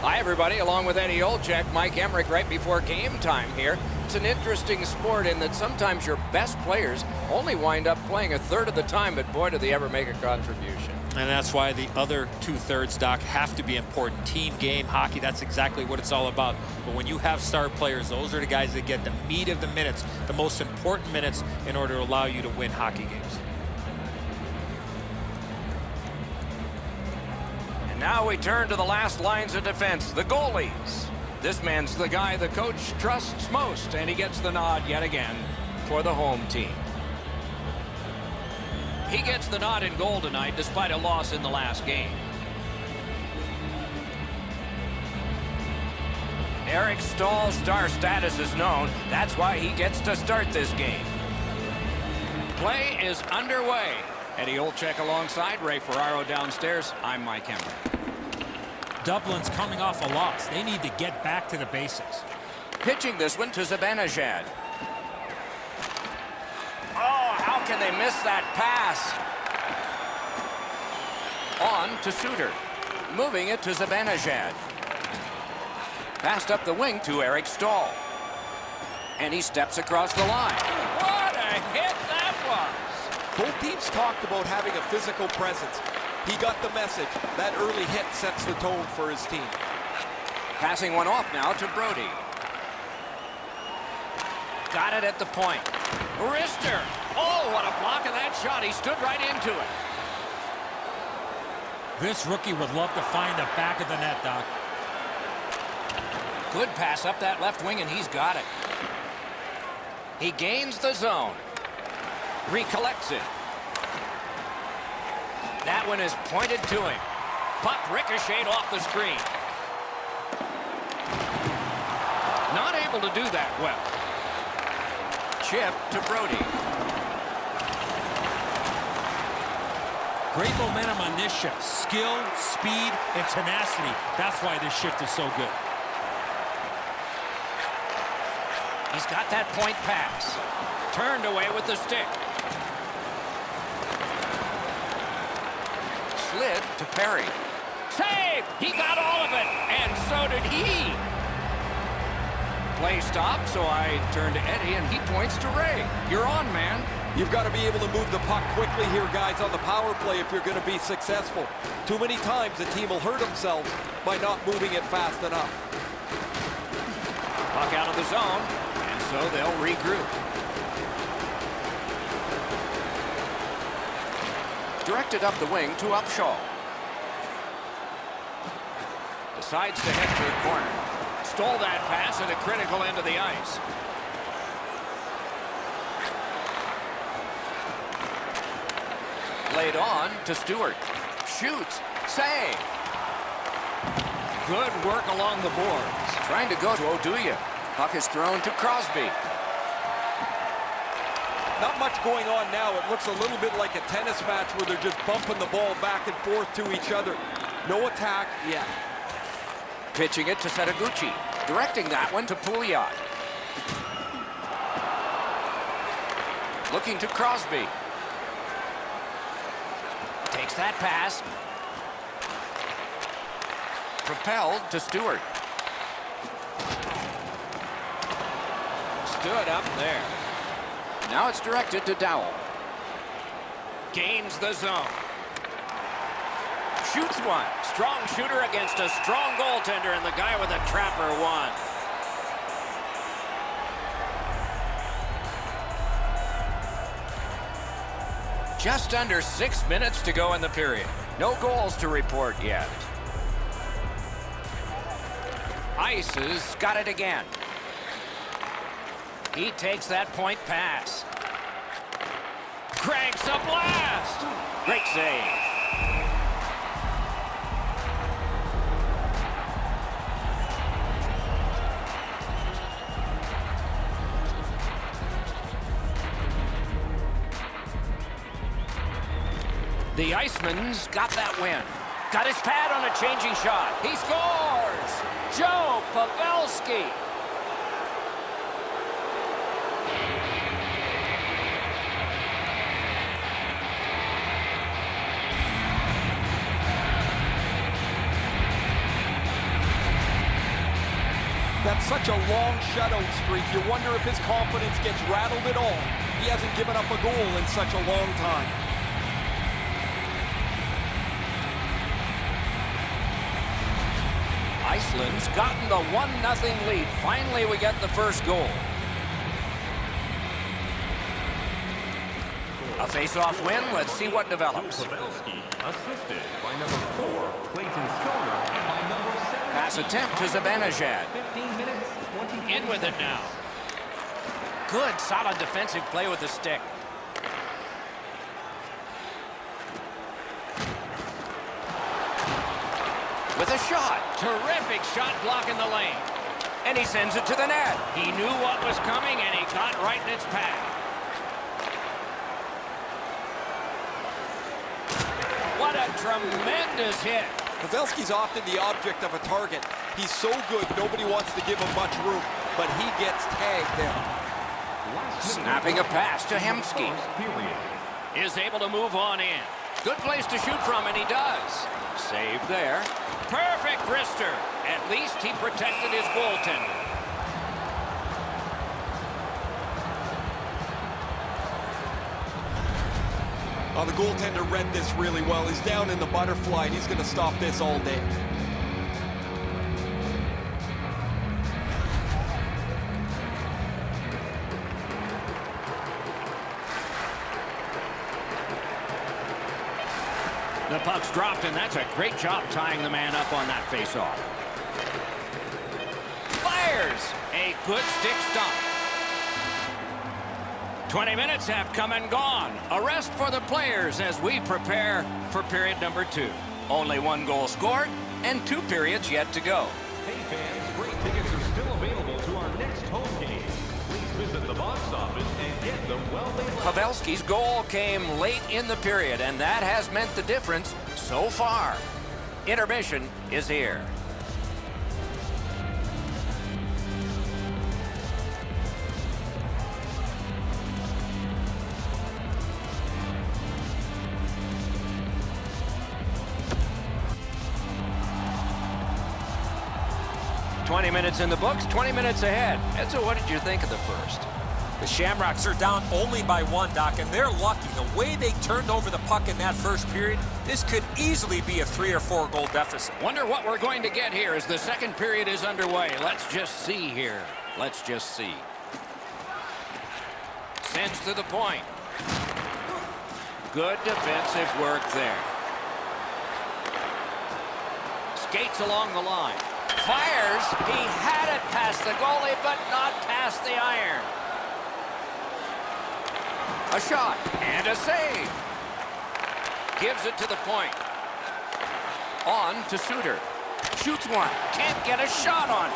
Hi, everybody. Along with Eddie Olczyk, Mike Emmerich right before game time here. It's an interesting sport in that sometimes your best players only wind up playing a third of the time, but boy, do they ever make a contribution. And that's why the other two-thirds, Doc, have to be important. Team game, hockey, that's exactly what it's all about. But when you have star players, those are the guys that get the meat of the minutes, the most important minutes in order to allow you to win hockey games. And now we turn to the last lines of defense, the goalies. This man's the guy the coach trusts most, and he gets the nod yet again for the home team. He gets the nod in goal tonight despite a loss in the last game. Eric Stahl's star status is known. That's why he gets to start this game. Play is underway. Eddie Olczyk alongside Ray Ferraro downstairs. I'm Mike Emmerich. Dublin's coming off a loss. They need to get back to the basics. Pitching this one to Zibanejad. Oh, how can they miss that pass? On to Suter. Moving it to Zibanejad. Passed up the wing to Eric Stahl. And he steps across the line. What a hit that was! Both teams talked about having a physical presence. He got the message. That early hit sets the tone for his team. Passing one off now to Brody. Got it at the point. Wrister. Oh, what a block of that shot. He stood right into it. This rookie would love to find the back of the net, Doc. Good pass up that left wing, and he's got it. He gains the zone. Recollects it. That one is pointed to him. Puck ricocheted off the screen. Not able to do that well. Chip to Brody. Great momentum on this shift. Skill, speed, and tenacity. That's why this shift is so good. He's got that point pass. Turned away with the stick. Slid to Perry. Save! He got all of it, and so did he. Play stopped, so I turn to Eddie, and he points to Ray. You're on, man. You've got to be able to move the puck quickly here, guys, on the power play if you're going to be successful. Too many times the team will hurt themselves by not moving it fast enough. Puck out of the zone, and so they'll regroup. Directed up the wing to Upshaw. Decides to head for the corner. Stole that pass at a critical end of the ice. Laid on to Stewart. Shoots. Save. Good work along the boards. Trying to go to Oduya. Puck is thrown to Crosby. Not much going on now. It looks a little bit like a tennis match where they're just bumping the ball back and forth to each other. No attack yet. Pitching it to Setaguchi. Directing that one to Pouliot. Looking to Crosby. Takes that pass. Propelled to Stewart. Stood up there. Now it's directed to Dowell. Gains the zone. Shoots one. Strong shooter against a strong goaltender, and the guy with a trapper won. Just under 6 minutes to go in the period. No goals to report yet. Ice has got it again. He takes that point pass. Cranks a blast. Great save. The Iceman's got that win. Got his pad on a changing shot. He scores! Joe Pavelski. That's such a long shutout streak. You wonder if his confidence gets rattled at all. He hasn't given up a goal in such a long time. Iceland's gotten the 1-0 lead. Finally, we get the first goal. A face-off win. Let's see what develops. Assisted by number 4, Clayton Stoner, by number 7. Pass attempt to Zibanejad. 15 minutes, 20. In with it now. Good, solid defensive play with the stick. With a shot. Terrific shot blocking the lane. And he sends it to the net. He knew what was coming, and he got right in its path. What a tremendous hit. Pavelski's often the object of a target. He's so good, nobody wants to give him much room, but he gets tagged there. Snapping a pass to Helsinki. Is able to move on in. Good place to shoot from, and he does. Save there. Perfect wrister. At least he protected his goaltender. Oh, the goaltender read this really well. He's down in the butterfly, and he's going to stop this all day. The puck's dropped, and that's a great job tying the man up on that faceoff. Fires! A good stick stump. 20 minutes have come and gone. A rest for the players as we prepare for period number 2. Only 1 goal scored and 2 periods yet to go. Hey fans, great tickets are still available to our next home game. Please visit the box office and get them while they last. Pavelski's goal came late in the period, and that has meant the difference so far. Intermission is here. "20 minutes in the books, 20 minutes ahead." Edzo, what did you think of the first? The Shamrocks are down only by 1, Doc, and they're lucky. The way they turned over the puck in that first period, this could easily be a 3 or 4 goal deficit. Wonder what we're going to get here as the second period is underway. Let's just see here. Let's just see. Sends to the point. Good defensive work there. Skates along the line. Fires. He had it past the goalie, but not past the iron. A shot and a save. Gives it to the point. On to Suter. Shoots one. Can't get a shot on.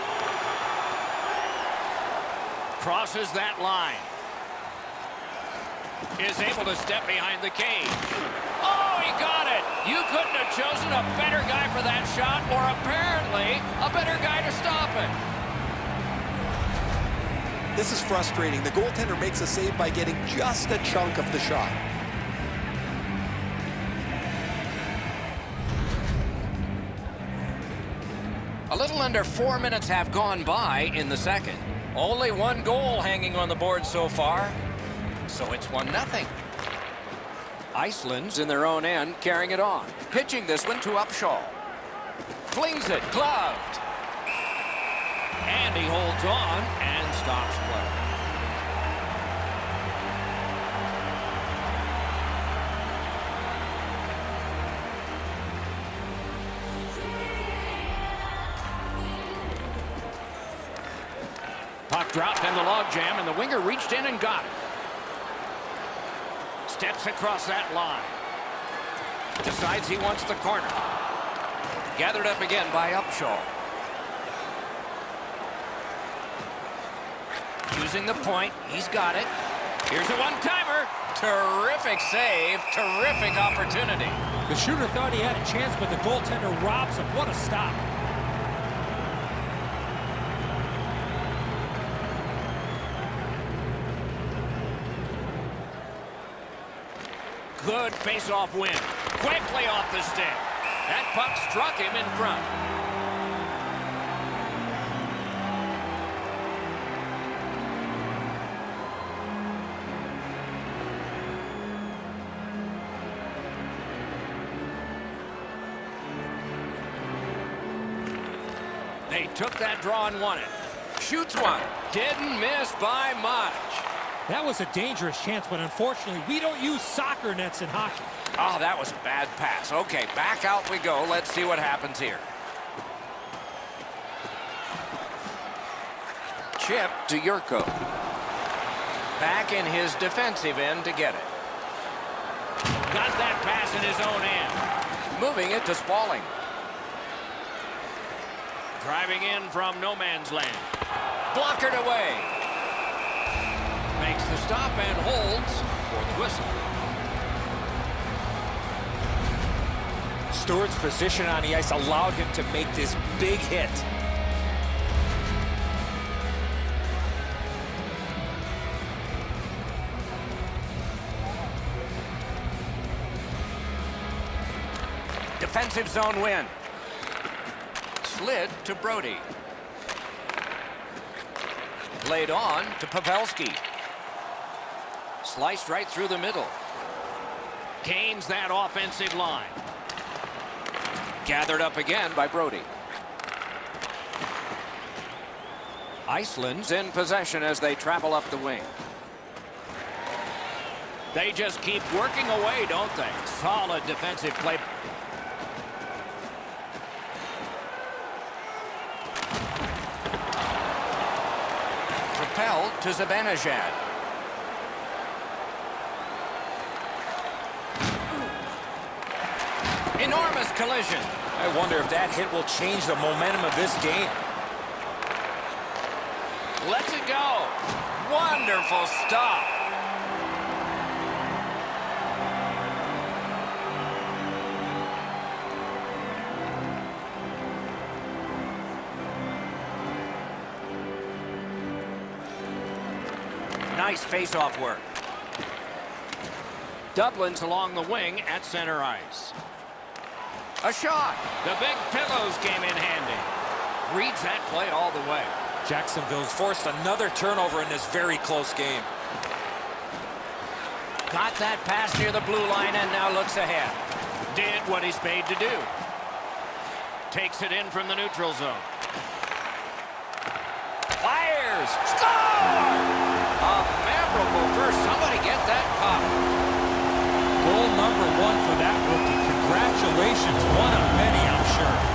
Crosses that line. Is able to step behind the cage. Oh, he got it. You couldn't have chosen a better guy for that shot, or apparently a better guy to stop it. This is frustrating. The goaltender makes a save by getting just a chunk of the shot. A little under 4 minutes have gone by in the second. Only 1 goal hanging on the board so far. So it's 1-0. Iceland's in their own end, carrying it on. Pitching this one to Upshaw. Flings it, gloved. And he holds on and stops play. Puck dropped in the logjam, and the winger reached in and got it. Steps across that line. Decides he wants the corner. Gathered up again by Upshaw. Using the point. He's got it. Here's a one-timer. Terrific save. Terrific opportunity. The shooter thought he had a chance, but the goaltender robs him. What a stop. Good face-off win. Quickly off the stick. That puck struck him in front. They took that draw and won it. Shoots one. Didn't miss by much. That was a dangerous chance, but unfortunately, we don't use soccer nets in hockey. Oh, that was a bad pass. Okay, back out we go. Let's see what happens here. Chip to Yurko. Back in his defensive end to get it. Got that pass in his own end. Moving it to Spaulding. Driving in from no man's land. Blockered away. Makes the stop and holds for the whistle. Stewart's position on the ice allowed him to make this big hit. Defensive zone win. Slid to Brody. Laid on to Pavelski. Sliced right through the middle. Gains that offensive line. Gathered up again by Brody. Iceland's in possession as they travel up the wing. They just keep working away, don't they? Solid defensive play. Propelled to Zibanejad. Enormous collision. I wonder if that hit will change the momentum of this game. Lets it go. Wonderful stop. Nice face-off work. Dublin's along the wing at center ice. A shot. The big pillows came in handy. Reads that play all the way. Jacksonville's forced another turnover in this very close game. Got that pass near the blue line and now looks ahead. Did what he's paid to do. Takes it in from the neutral zone. Fires. Score! A memorable first. Somebody get that puck. Goal number 1 for that rookie. Congratulations. One of many, I'm sure.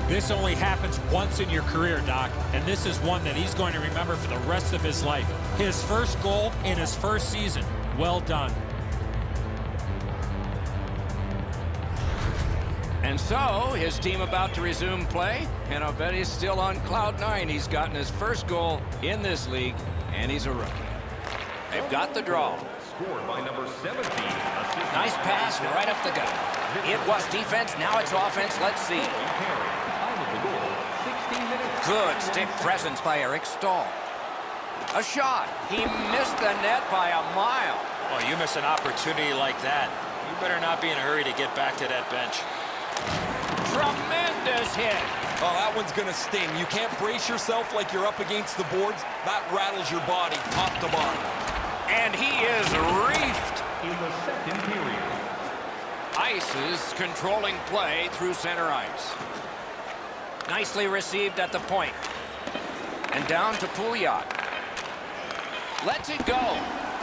This only happens once in your career, Doc, and this is one that he's going to remember for the rest of his life. His first goal in his first season. Well done. And so, his team about to resume play, and I'll bet he's still on cloud 9. He's gotten his first goal in this league, and he's a rookie. They've got the draw. Scored by number 17. Nice pass right up the gut. It was defense, now it's offense. Let's see. Good stick presence by Eric Stahl. A shot. He missed the net by a mile. Oh, you miss an opportunity like that. You better not be in a hurry to get back to that bench. Tremendous hit. Oh, that one's going to sting. You can't brace yourself like you're up against the boards. That rattles your body top to bottom. And he is reefed. In the second period. Ice is controlling play through center ice. Nicely received at the point. And down to Pouliot. Lets it go.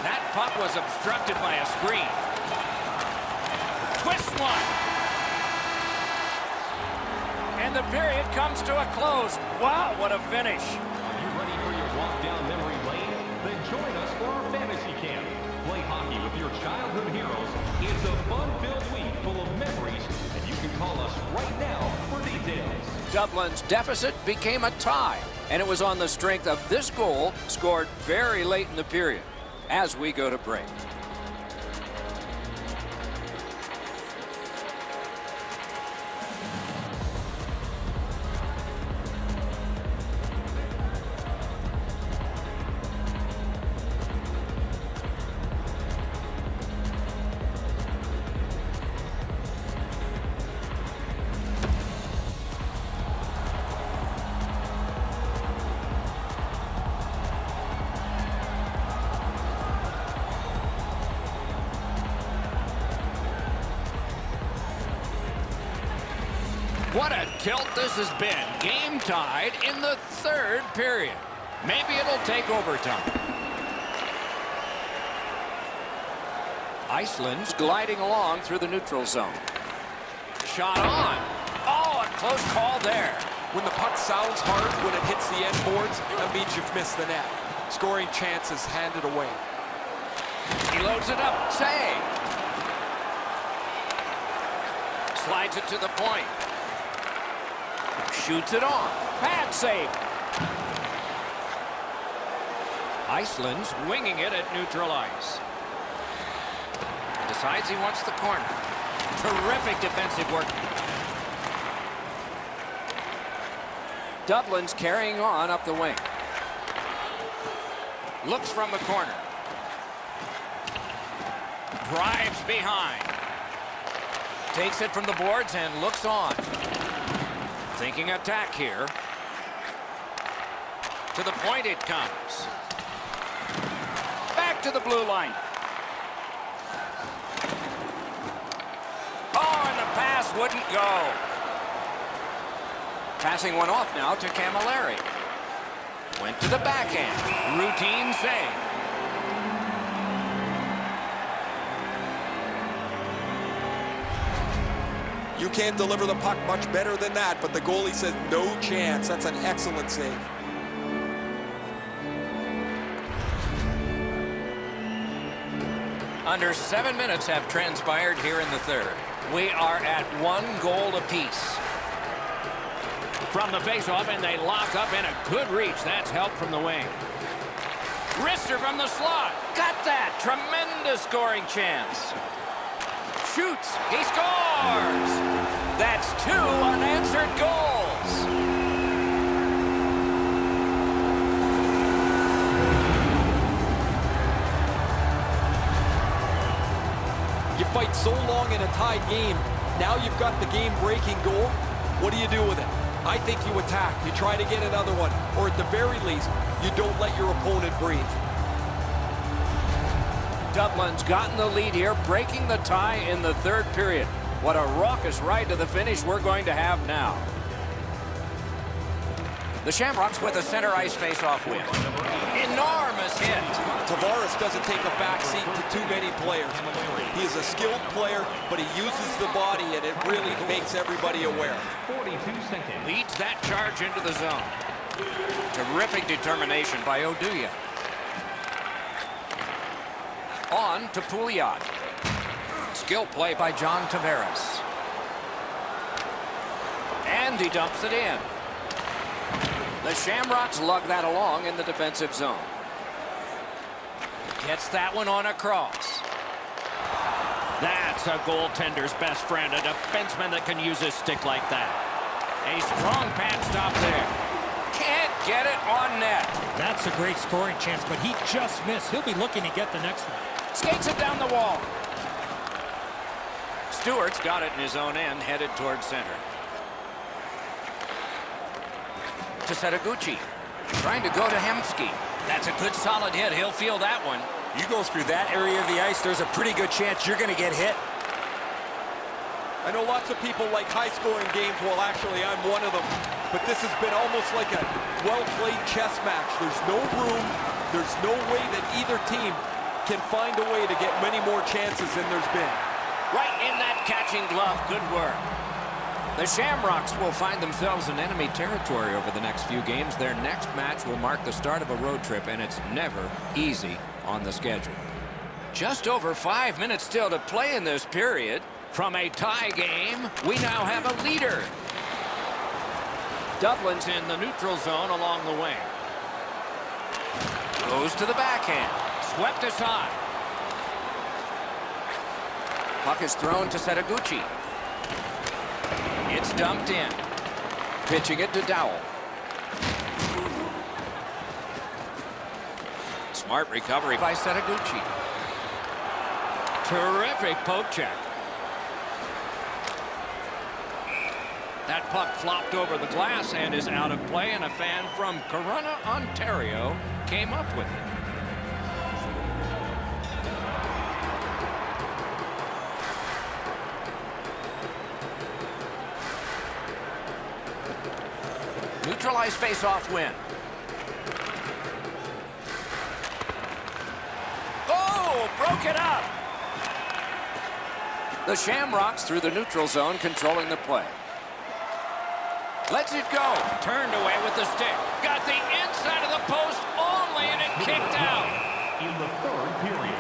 That puck was obstructed by a screen. Twist one. And the period comes to a close. Wow, what a finish. Are you ready for your walk down memory lane? Then join us for our fantasy camp. Play hockey with your childhood heroes. It's a fun-filled week full of memories, and you can call us right now for details. Dublin's deficit became a tie, and it was on the strength of this goal scored very late in the period as we go to break. What a tilt this has been. Game tied in the third period. Maybe it'll take overtime. Iceland's gliding along through the neutral zone. Shot on. Oh, a close call there. When the puck sounds hard when it hits the end boards, that means you've missed the net. Scoring chances handed away. He loads it up. Save. Slides it to the point. Shoots it on. Pad save. Iceland's winging it at neutral ice. Decides he wants the corner. Terrific defensive work. Dublin's carrying on up the wing. Looks from the corner. Drives behind. Takes it from the boards and looks on. Thinking attack here. To the point it comes. Back to the blue line. Oh, and the pass wouldn't go. Passing one off now to Camilleri. Went to the backhand. Routine save. You can't deliver the puck much better than that, but the goalie says no chance. That's an excellent save. Under 7 minutes have transpired here in the third. We are at 1 goal apiece. From the faceoff, and they lock up, and a good reach. That's help from the wing. Wrister from the slot. Got that. Tremendous scoring chance. Shoots. He scores. That's 2 unanswered goals. You fight so long in a tied game. Now you've got the game-breaking goal. What do you do with it? I think you attack. You try to get another one. Or at the very least, you don't let your opponent breathe. Dublin's gotten the lead here, breaking the tie in the third period. What a raucous ride to the finish we're going to have now. The Shamrocks with a center ice face-off win. Enormous hit. Tavares doesn't take a back seat to too many players. He is a skilled player, but he uses the body, and it really makes everybody aware. 42 seconds. Leads that charge into the zone. Terrific determination by Oduya. On to Pouliot. Skill play by John Tavares. And he dumps it in. The Shamrocks lug that along in the defensive zone. Gets that one on across. That's a goaltender's best friend, a defenseman that can use his stick like that. A strong pad stop there. Can't get it on net. That's a great scoring chance, but he just missed. He'll be looking to get the next one. Skates it down the wall. Stewart's got it in his own end, headed towards center. To Setaguchi. Trying to go to Hemsky. That's a good solid hit. He'll feel that one. You go through that area of the ice, there's a pretty good chance you're going to get hit. I know lots of people like high-scoring games. Well, actually, I'm one of them. But this has been almost like a well-played chess match. There's no room. There's no way that either team can find a way to get many more chances than there's been. Right in that catching glove. Good work. The Shamrocks will find themselves in enemy territory over the next few games. Their next match will mark the start of a road trip, and it's never easy on the schedule. Just over 5 minutes still to play in this period. From a tie game, we now have a leader. Dublin's in the neutral zone along the wing. Goes to the backhand. Swept aside. Puck is thrown to Setaguchi. It's dumped in. Pitching it to Dowell. Smart recovery by Setaguchi. Terrific poke check. That puck flopped over the glass and is out of play, and a fan from Corunna, Ontario came up with it. neutralize face-off win. Oh, broke it up. The Shamrocks through the neutral zone, controlling the play. Lets it go. Turned away with the stick. Got the inside of the post only, and it kicked out. In the third period.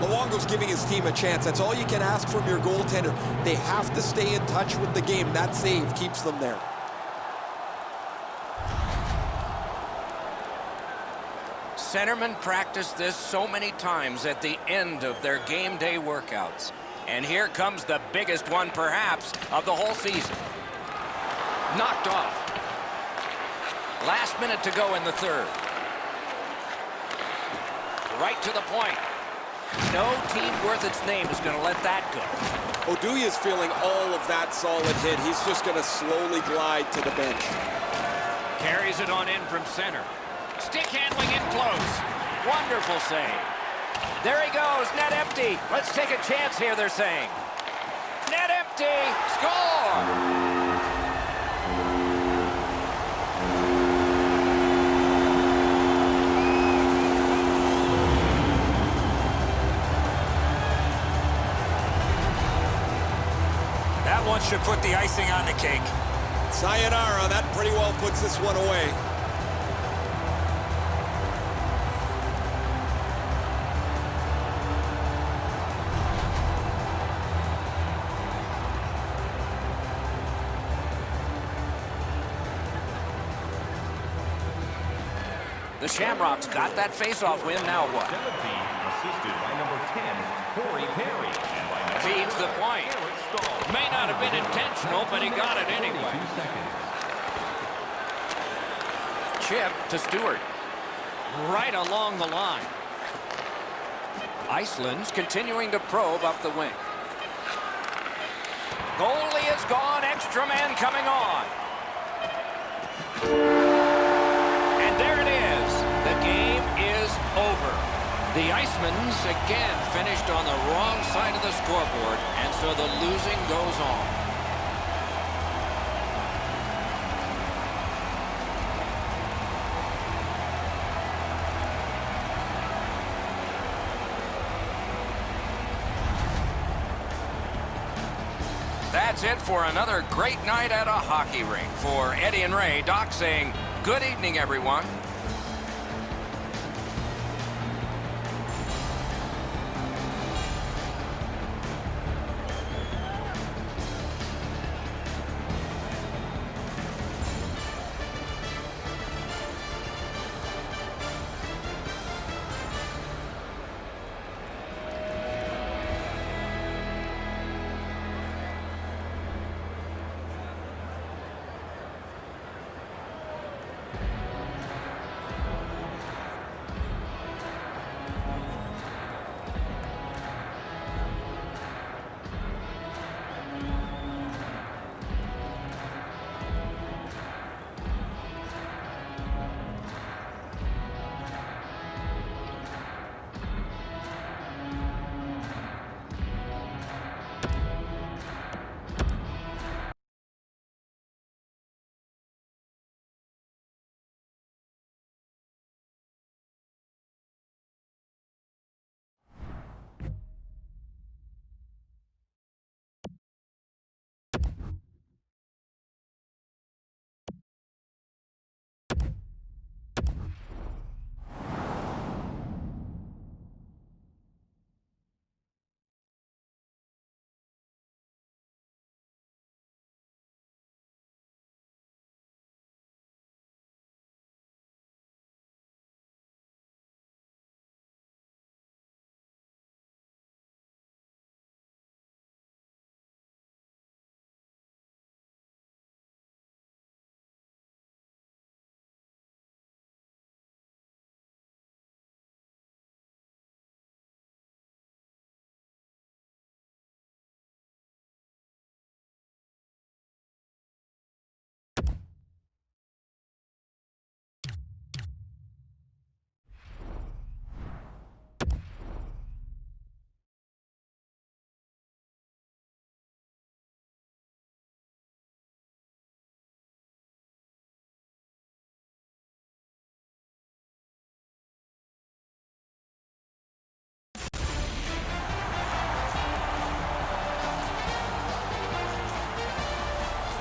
Luongo's giving his team a chance. That's all you can ask from your goaltender. They have to stay in touch with the game. That save keeps them there. Centermen practice this so many times at the end of their game day workouts. And here comes the biggest one, perhaps, of the whole season. Knocked off. Last minute to go in the third. Right to the point. No team worth its name is going to let that go. Oduya's feeling all of that solid hit. He's just going to slowly glide to the bench. Carries it on in from center. Stick handling in close. Wonderful save. There he goes, net empty. Let's take a chance here, they're saying. Net empty, score! That one should put the icing on the cake. Sayonara, that pretty well puts this one away. The Shamrocks got that face-off win, now what? 17, assisted by number 10, Corey Perry. And by number Feeds the point. May not have been intentional, but he got it anyway. 2 seconds. Chip to Stewart. Right along the line. Iceland's continuing to probe up the wing. Goalie is gone, extra man coming on. And there it is. The game is over. The Icemans again finished on the wrong side of the scoreboard, and so the losing goes on. That's it for another great night at a hockey rink. For Eddie and Ray, Doc saying, good evening, everyone.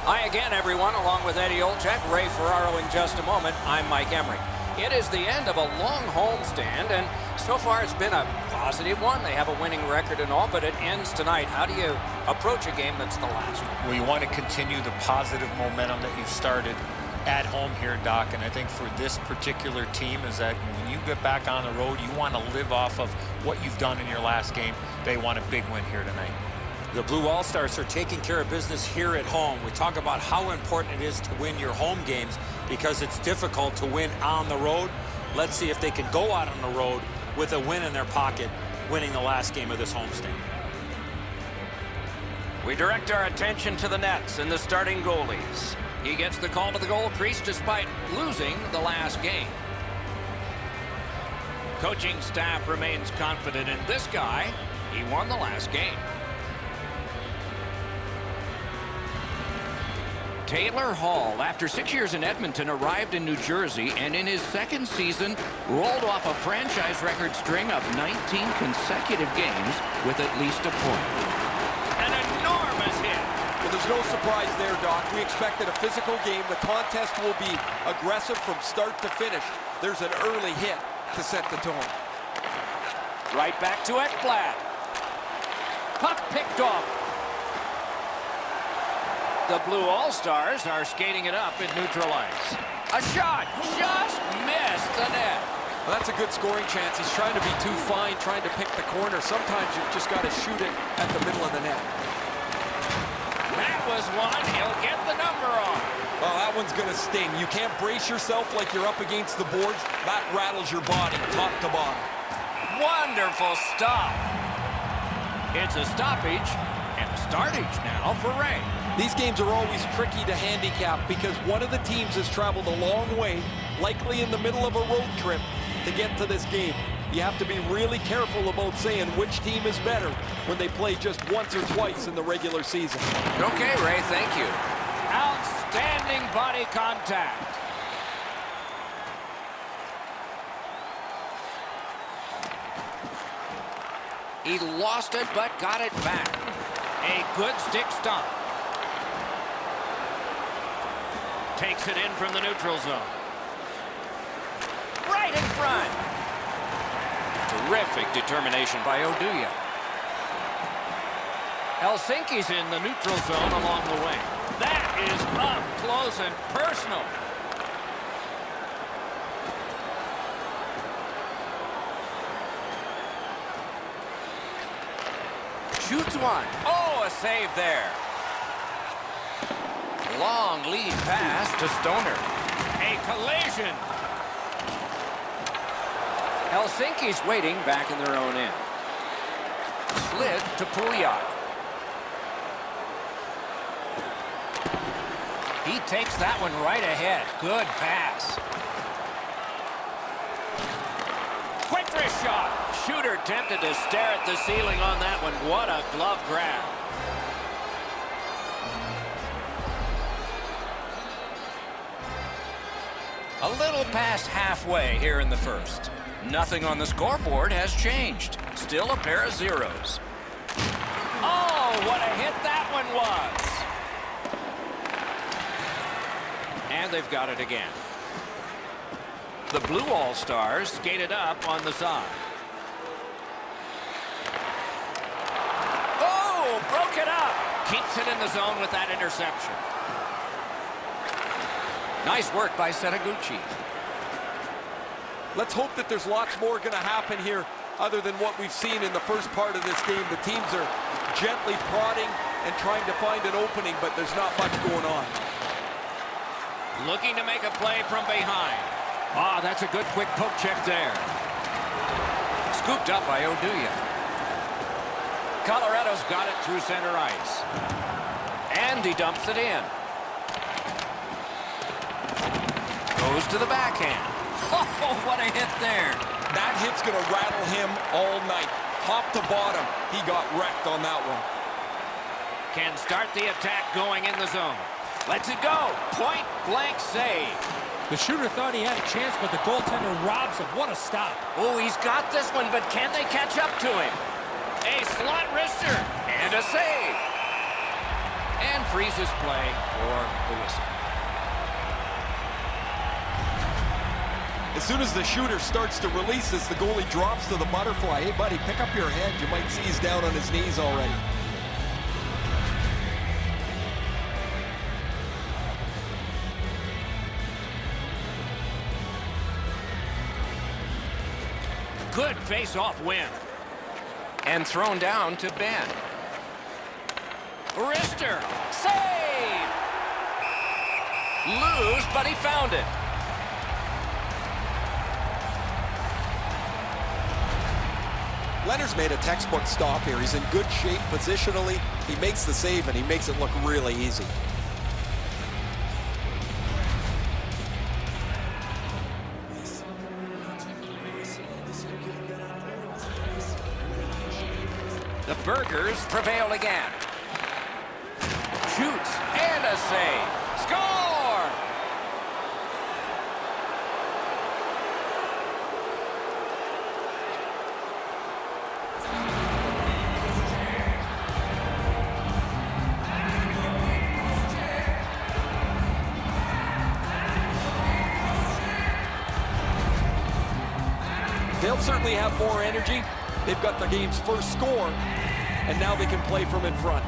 Hi again, everyone, along with Eddie Olczyk, Ray Ferraro in just a moment. I'm Mike Emery. It is the end of a long homestand, and so far it's been a positive one. They have a winning record and all, but it ends tonight. How do you approach a game that's the last one? Well, you want to continue the positive momentum that you've started at home here, Doc, and I think for this particular team is that when you get back on the road, you want to live off of what you've done in your last game. They want a big win here tonight. The Blue All-Stars are taking care of business here at home. We talk about how important it is to win your home games because it's difficult to win on the road. Let's see if they can go out on the road with a win in their pocket, winning the last game of this homestand. We direct our attention to the nets and the starting goalies. He gets the call to the goal crease despite losing the last game. Coaching staff remains confident in this guy. He won the last game. Taylor Hall, after 6 years in Edmonton, arrived in New Jersey and in his second season rolled off a franchise record string of 19 consecutive games with at least a point. An enormous hit. Well, there's no surprise there, Doc. We expected a physical game. The contest will be aggressive from start to finish. There's an early hit to set the tone. Right back to Ekblad. Puck picked off. The Blue All-Stars are skating it up in neutral ice. A shot just missed the net. Well, that's a good scoring chance. He's trying to be too fine, trying to pick the corner. Sometimes you've just got to shoot it at the middle of the net. That was one. He'll get the number on. Well, that one's going to sting. You can't brace yourself like you're up against the boards. That rattles your body top to bottom. Wonderful stop. It's a stoppage and a startage now for Ray. These games are always tricky to handicap because one of the teams has traveled a long way, likely in the middle of a road trip, to get to this game. You have to be really careful about saying which team is better when they play just once or twice in the regular season. Okay, Ray, thank you. Outstanding body contact. He lost it but got it back. A good stick stomp. Takes it in from the neutral zone. Right in front. Terrific determination by Oduya. Helsinki's in the neutral zone along the wing. That is up close and personal. Shoots one. Oh, a save there. Long lead pass to Stoner. A collision. Helsinki's waiting back in their own end. Slid to Pouliot. He takes that one right ahead. Good pass. Quick wrist shot. Shooter tempted to stare at the ceiling on that one. What a glove grab. A little past halfway here in the first. Nothing on the scoreboard has changed. Still a pair of zeros. Oh, what a hit that one was. And they've got it again. The Blue All-Stars skated up on the side. Oh, broke it up. Keeps it in the zone with that interception. Nice work by Setaguchi. Let's hope that there's lots more going to happen here other than what we've seen in the first part of this game. The teams are gently prodding and trying to find an opening, but there's not much going on. Looking to make a play from behind. Ah, that's a good quick poke check there. Scooped up by Oduya. Colorado's got it through center ice. And he dumps it in. Goes to the backhand. Oh, what a hit there. That hit's going to rattle him all night. Top to bottom, he got wrecked on that one. Can start the attack going in the zone. Lets it go. Point blank save. The shooter thought he had a chance, but the goaltender robs him. What a stop. Oh, he's got this one, but can they catch up to him? A slot wrister and a save. and freezes play for the whistle. As soon as the shooter starts to release this, the goalie drops to the butterfly. Hey, buddy, pick up your head. You might see he's down on his knees already. Good face-off win. And thrown down to Ben. Wrister, save! Loose, but he found it. Leonard's made a textbook stop here. He's in good shape positionally. He makes the save, and he makes it look really easy. The Burgers prevail again. Shoots and a save. Score! They'll certainly have more energy. They've got the game's first score, and now they can play from in front.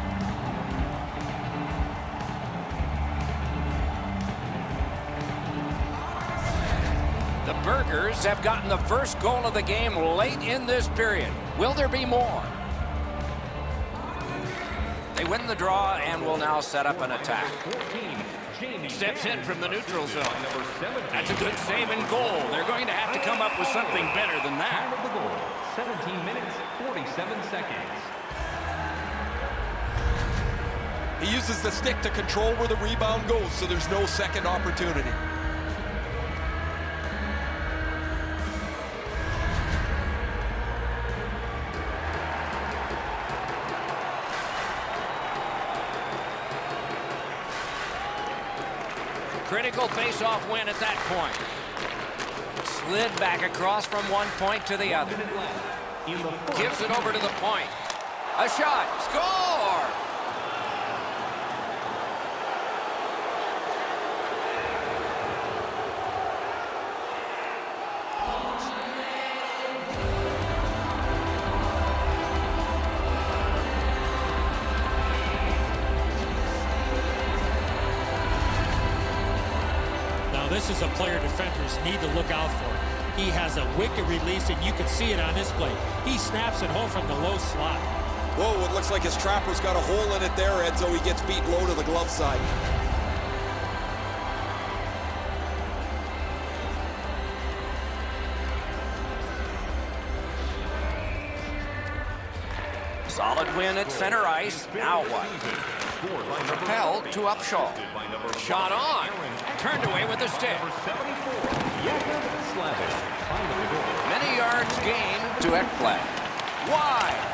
The Burgers have gotten the first goal of the game late in this period. Will there be more? They win the draw and will now set up an attack. Steps in from the neutral zone. That's a good save and goal. They're going to have to come up with something better than that. Time of the goal, 17 minutes, 47 seconds. He uses the stick to control where the rebound goes, so there's no second opportunity. Critical face-off win at that point. Slid back across from one point to the other. Gives it over to the point. A shot. Score! This is a player defenders need to look out for. He has a wicked release, and you can see it on this play. He snaps it home from the low slot. Whoa, it looks like his trapper's got a hole in it there, Edzo. He gets beat low to the glove side. Solid win at center ice. Now what? Propelled to Upshaw. Shot on. Turned away with the stick. Many yards gained to Ekblad. Wide.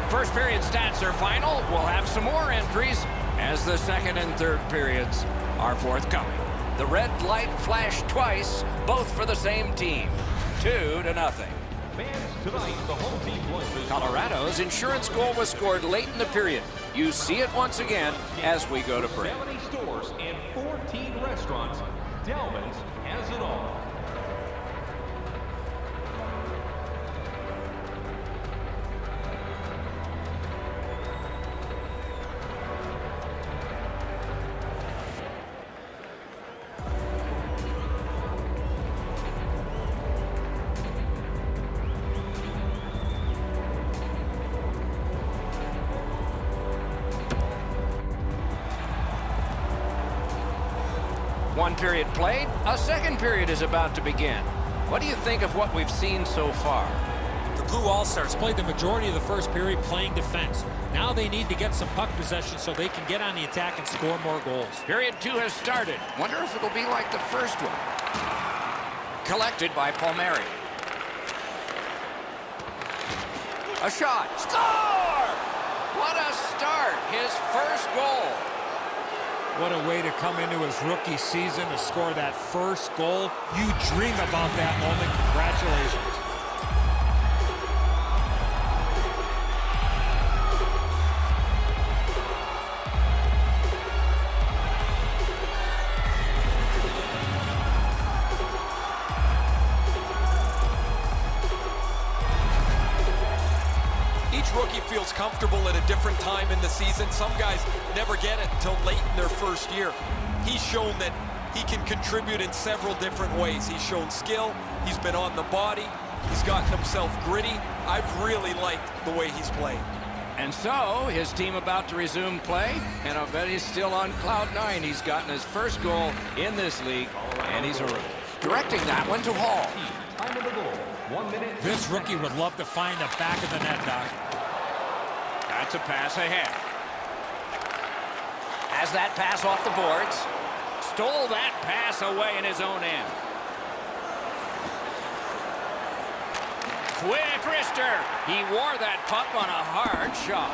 First period stats are final. We'll have some more entries as the second and third periods are forthcoming. The red light flashed twice, both for the same team. 2-0. Fans, tonight, the home team plays. Colorado's insurance goal was scored late in the period. You see it once again as we go to break. 70 stores and 14 restaurants. Delvin's has it all. One period played, a second period is about to begin. What do you think of what we've seen so far? The Blue All-Stars played the majority of the first period playing defense. Now they need to get some puck possession so they can get on the attack and score more goals. Period 2 has started. Wonder if it'll be like the first one. Collected by Palmieri. A shot. Score! What a start. His first goal. What a way to come into his rookie season to score that first goal. You dream about that moment. Congratulations. Each rookie feels comfortable at a different time in the season. Some guys never get it until late in their first year. He's shown that he can contribute in several different ways. He's shown skill. He's been on the body. He's gotten himself gritty. I've really liked the way he's played. And so, his team about to resume play, and I'll bet he's still on cloud 9. He's gotten his first goal in this league, and he's a rookie. Directing that one to Hall. Time of the goal. 1 minute. This rookie would love to find the back of the net, Doc. That's a pass ahead. Has that pass off the boards. Stole that pass away in his own end. Quick wrister. He wore that puck on a hard shot.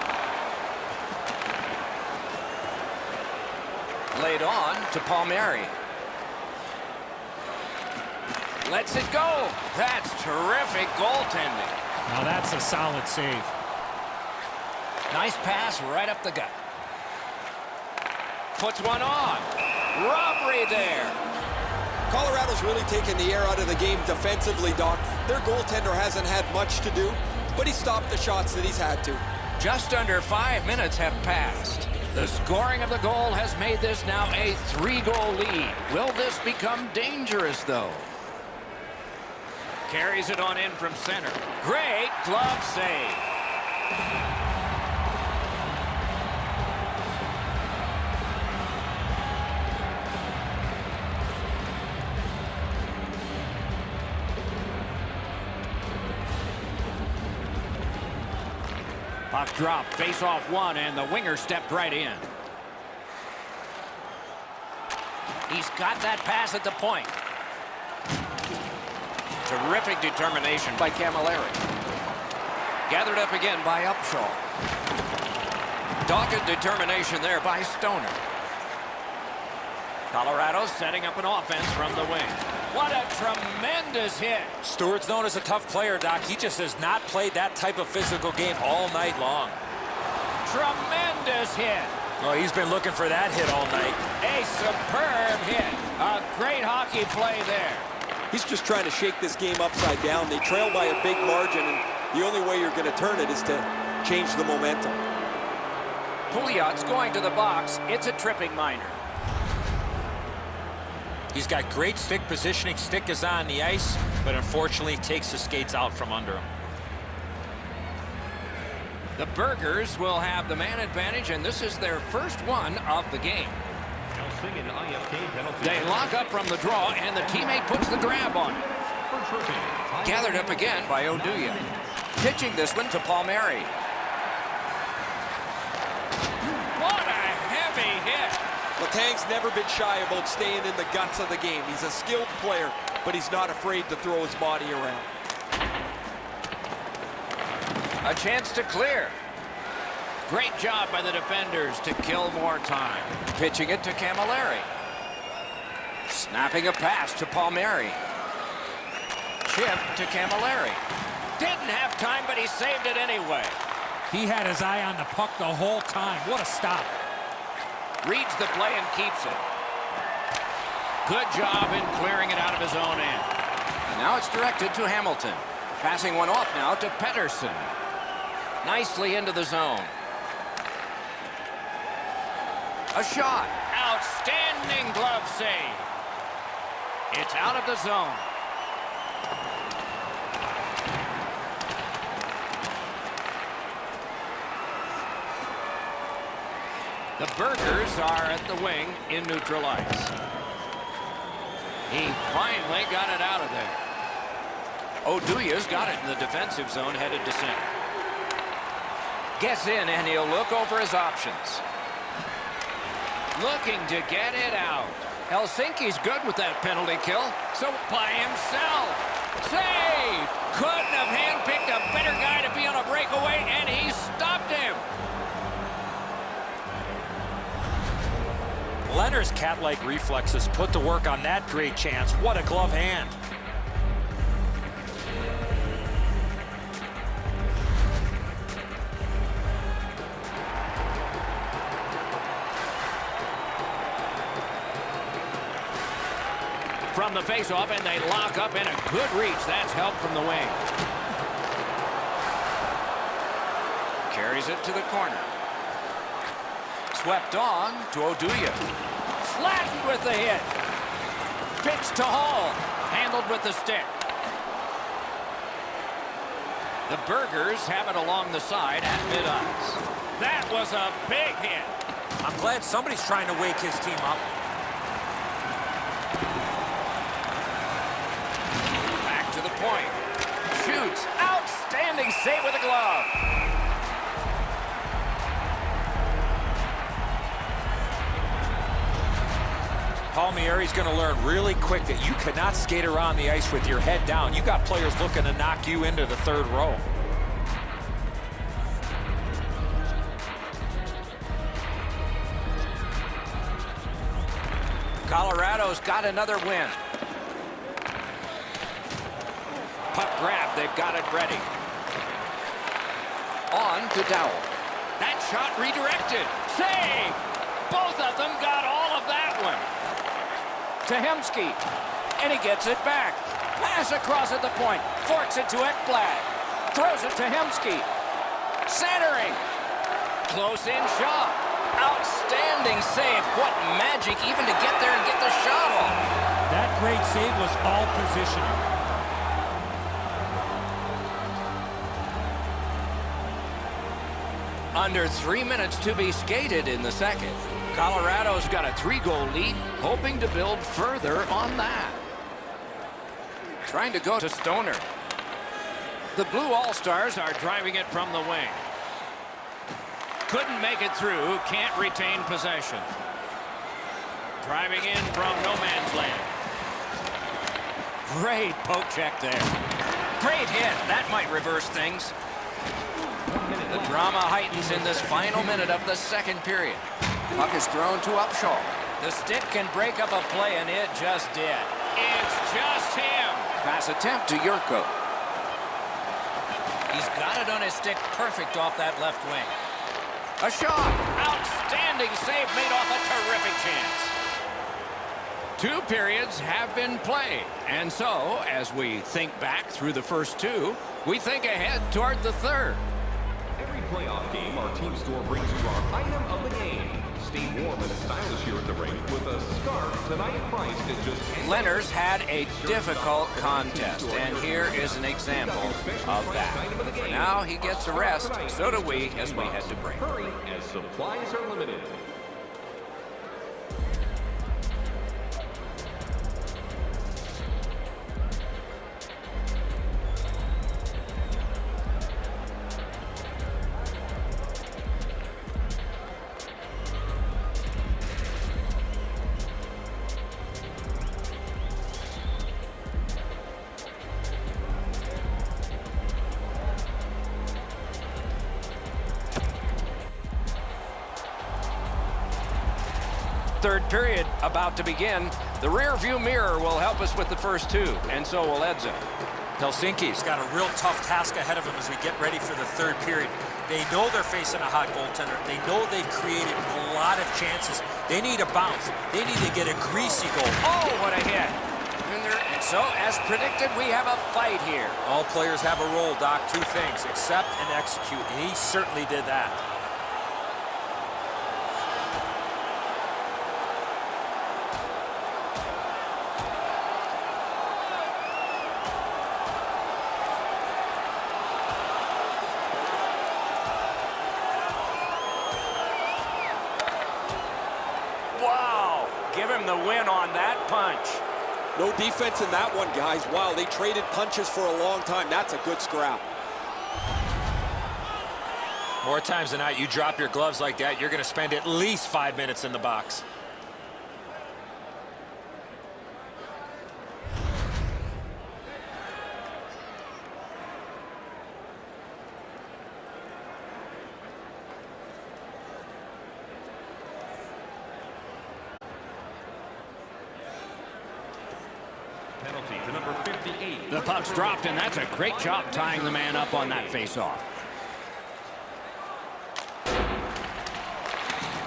Laid on to Palmieri. Lets it go. That's terrific goaltending. Now that's a solid save. Nice pass right up the gut. Puts one on. Robbery there. Colorado's really taken the air out of the game defensively, Doc. Their goaltender hasn't had much to do, but he stopped the shots that he's had to. Just under 5 minutes have passed. The scoring of the goal has made this now a 3-goal lead. Will this become dangerous, though? Carries it on in from center. Great glove save. Puck drop, face off one, and the winger stepped right in. He's got that pass at the point. Terrific determination by Camilleri. Gathered up again by Upshaw. Dogged determination there by Stoner. Colorado setting up an offense from the wing. What a tremendous hit. Stewart's known as a tough player, Doc. He just has not played that type of physical game all night long. Tremendous hit. Well, he's been looking for that hit all night. A superb hit. A great hockey play there. He's just trying to shake this game upside down. They trail by a big margin, and the only way you're going to turn it is to change the momentum. Pouliot's going to the box. It's a tripping minor. He's got great stick positioning. Stick is on the ice, but unfortunately takes the skates out from under him. The Burgers will have the man advantage, and this is their first one of the game. They lock up from the draw, and the teammate puts the grab on it. Gathered up again by Oduya. Pitching this one to Palmieri. What a heavy hit. Letang's never been shy about staying in the guts of the game. He's a skilled player, but he's not afraid to throw his body around. A chance to clear. Great job by the defenders to kill more time. Pitching it to Camilleri. Snapping a pass to Palmieri. Chip to Camilleri. Didn't have time, but he saved it anyway. He had his eye on the puck the whole time. What a stop. Reads the play and keeps it. Good job in clearing it out of his own end. And now it's directed to Hamilton. Passing one off now to Pettersson. Nicely into the zone. A shot. Outstanding glove save. It's out of the zone. The Burgers are at the wing in neutral ice. He finally got it out of there. Oduya's got it in the defensive zone, headed to center. Gets in, and he'll look over his options. Looking to get it out. Helsinki's good with that penalty kill, so by himself. Save! Couldn't have handpicked a better guy to be on a breakaway, and he stopped him. Leonard's cat-like reflexes put to work on that great chance. What a glove hand. From the face-off, and they lock up, and a good reach. That's help from the wing. carries it to the corner. Swept on to Oduya. Flattened with the hit. Pitch to Hall. Handled with the stick. The Burgers have it along the side at mid-ice. That was a big hit. I'm glad somebody's trying to wake his team up. Back to the point. Shoots. Outstanding save with a glove. Palmieri's going to learn really quick that you cannot skate around the ice with your head down. You got players looking to knock you into the third row. Colorado's got another win. Puck grab, they've got it ready. On to Dowell. That shot redirected. Save! Both of them got all of that one. To Hemsky, and he gets it back. Pass across at the point, forks it to Ekblad. Throws it to Hemsky. Centering. Close in shot. Outstanding save. What magic even to get there and get the shot off. That great save was all positioning. Under 3 minutes to be skated in the second. Colorado's got a 3-goal lead, hoping to build further on that. Trying to go to Stoner. The Blue All-Stars are driving it from the wing. Couldn't make it through, can't retain possession. Driving in from no man's land. Great poke check there. Great hit, that might reverse things. The drama heightens in this final minute of the second period. Puck is thrown to Upshaw. The stick can break up a play, and it just did. It's just him. Pass attempt to Yurko. He's got it on his stick perfect off that left wing. A shot. Outstanding save made off a terrific chance. 2 periods have been played. And so, as we think back through the first 2, we think ahead toward the third. Every playoff game, our team store brings you our item of the game. Stay warm and stylish here at the rink with a scarf tonight priced at just $10. Leonard's had a difficult contest, and here is an example of that. For now, he gets a rest. So do we as we head to break. Hurry, as supplies are limited. Third period about to begin. The rear view mirror will help us with the first 2, and so will Edson. Helsinki's got a real tough task ahead of them as we get ready for the third period. They know they're facing a hot goaltender. They know they've created a lot of chances. They need a bounce. They need to get a greasy goal. Oh, what a hit. And so, as predicted, we have a fight here. All players have a role, Doc. 2 things, accept and execute, and he certainly did that. Wow, give him the win on that punch. No defense in that one, guys. Wow, they traded punches for a long time. That's a good scrap. More times than not, you drop your gloves like that, you're going to spend at least 5 minutes in the box. Penalty to number 58. The puck's dropped, and that's a great job tying the man up on that faceoff.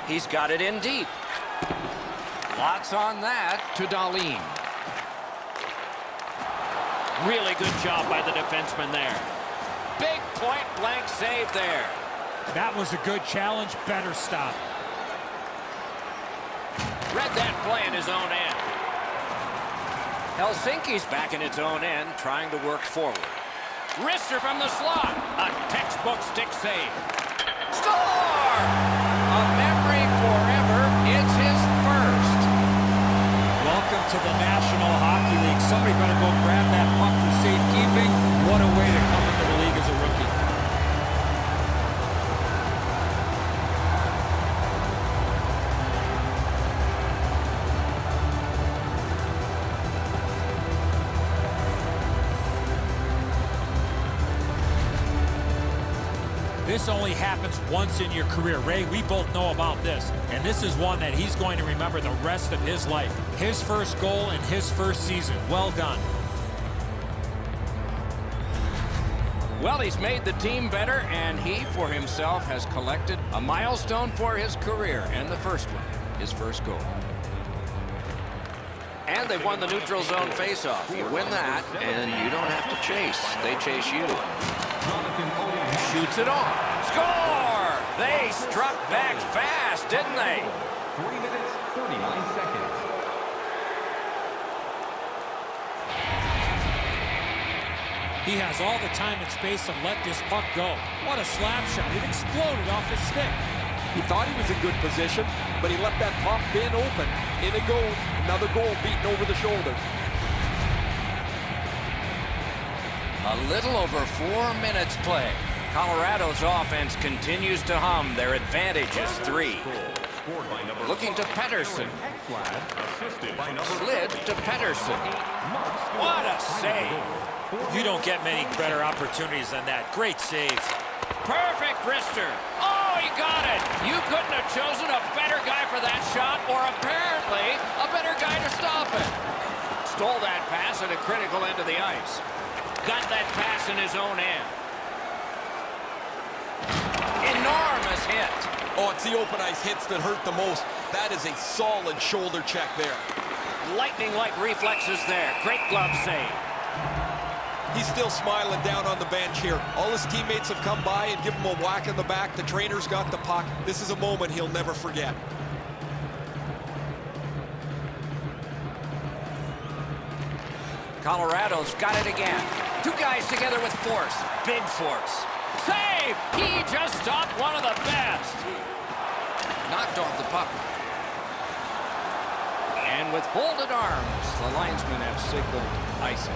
He's got it in deep. Lots on that to Dahlin. Really good job by the defenseman there. Big point-blank save there. That was a good challenge. Better stop. Read that play in his own end. Helsinki's back in its own end, trying to work forward. Wrister from the slot. A textbook stick save. Score! A memory forever. It's his first. Welcome to the National Hockey League. Somebody better go grab that puck for safekeeping. What a way to come into the league as a rookie. This only happens once in your career. Ray, we both know about this. And this is one that he's going to remember the rest of his life. His first goal in his first season. Well done. Well, he's made the team better, and he, for himself, has collected a milestone for his career. And the first one, his first goal. And they've won the neutral zone faceoff. You win that, and you don't have to chase. They chase you. Shoots it off. Score! They struck back fast, didn't they? 3 minutes, 39 seconds. He has all the time and space to let this puck go. What a slap shot. It exploded off his stick. He thought he was in good position, but he left that top bin open. In it goes. Another goal beaten over the shoulder. A little over 4 minutes play. Colorado's offense continues to hum. Their advantage is 3. Looking to Pettersson. Slid to Pettersson. What a save. You don't get many better opportunities than that. Great save. Perfect wrister. Oh, he got it. You couldn't have chosen a better guy for that shot, or apparently a better guy to stop it. Stole that pass at a critical end of the ice. Got that pass in his own end. Enormous hit. Oh, it's the open ice hits that hurt the most. That is a solid shoulder check there. Lightning-like reflexes there. Great glove save. He's still smiling down on the bench here. All his teammates have come by and given him a whack in the back. The trainer's got the puck. This is a moment he'll never forget. Colorado's got it again. 2 guys together with force. Big force. Save! He just stopped one of the best. Knocked off the puck. And with folded arms, the linesmen have signaled icing.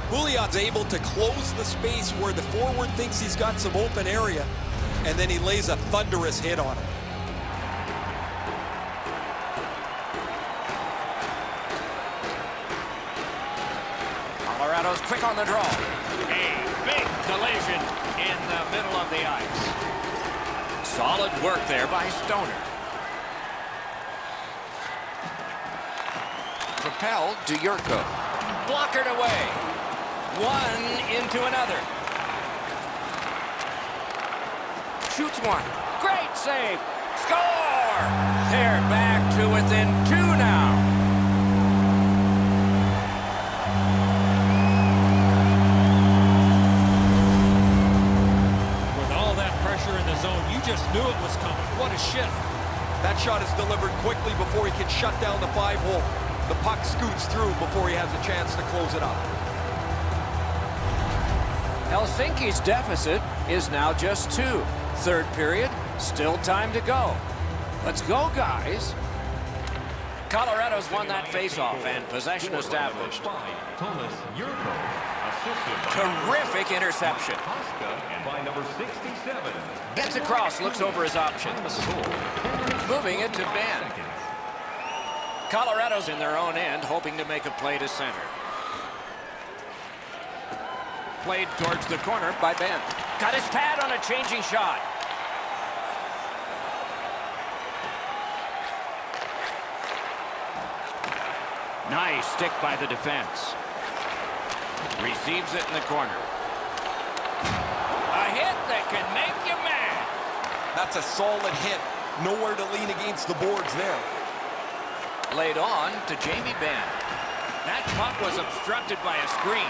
Pouliot's able to close the space where the forward thinks he's got some open area, and then he lays a thunderous hit on him. Colorado's quick on the draw. A big collision in the middle of the ice. Solid work there by Stoner. Propelled to Yurko. Blockered away. One into another. Shoots one. Great save. Score! They're back to within 2 now. With all that pressure in the zone, you just knew it was coming. What a shift. That shot is delivered quickly before he can shut down the 5-hole. The puck scoots through before he has a chance to close it up. Helsinki's deficit is now just 2. Third period, still time to go. Let's go, guys. Colorado's won that faceoff and possession established. Terrific interception. By number 67. Gets across, looks over his options. Moving it to Ben. Colorado's in their own end, hoping to make a play to center. Played towards the corner by Ben. Got his pad on a changing shot. Nice stick by the defense. Receives it in the corner. A hit that can make you mad. That's a solid hit. Nowhere to lean against the boards there. Laid on to Jamie Benn. That puck was obstructed by a screen.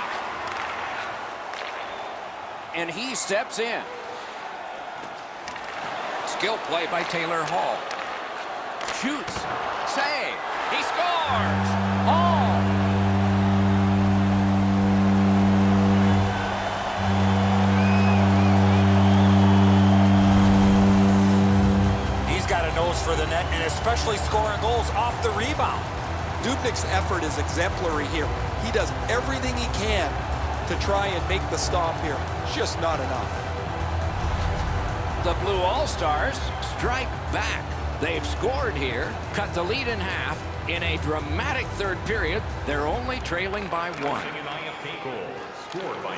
and he steps in. Skill play by Taylor Hall. Shoots. Save. He scores. Hall. He's got a nose for the net, and especially scoring goals off the rebound. Dubnyk's effort is exemplary here. He does everything he can to try and make the stop here. It's just not enough. The Blue All-Stars strike back. They've scored here, cut the lead in half. In a dramatic third period, they're only trailing by 1.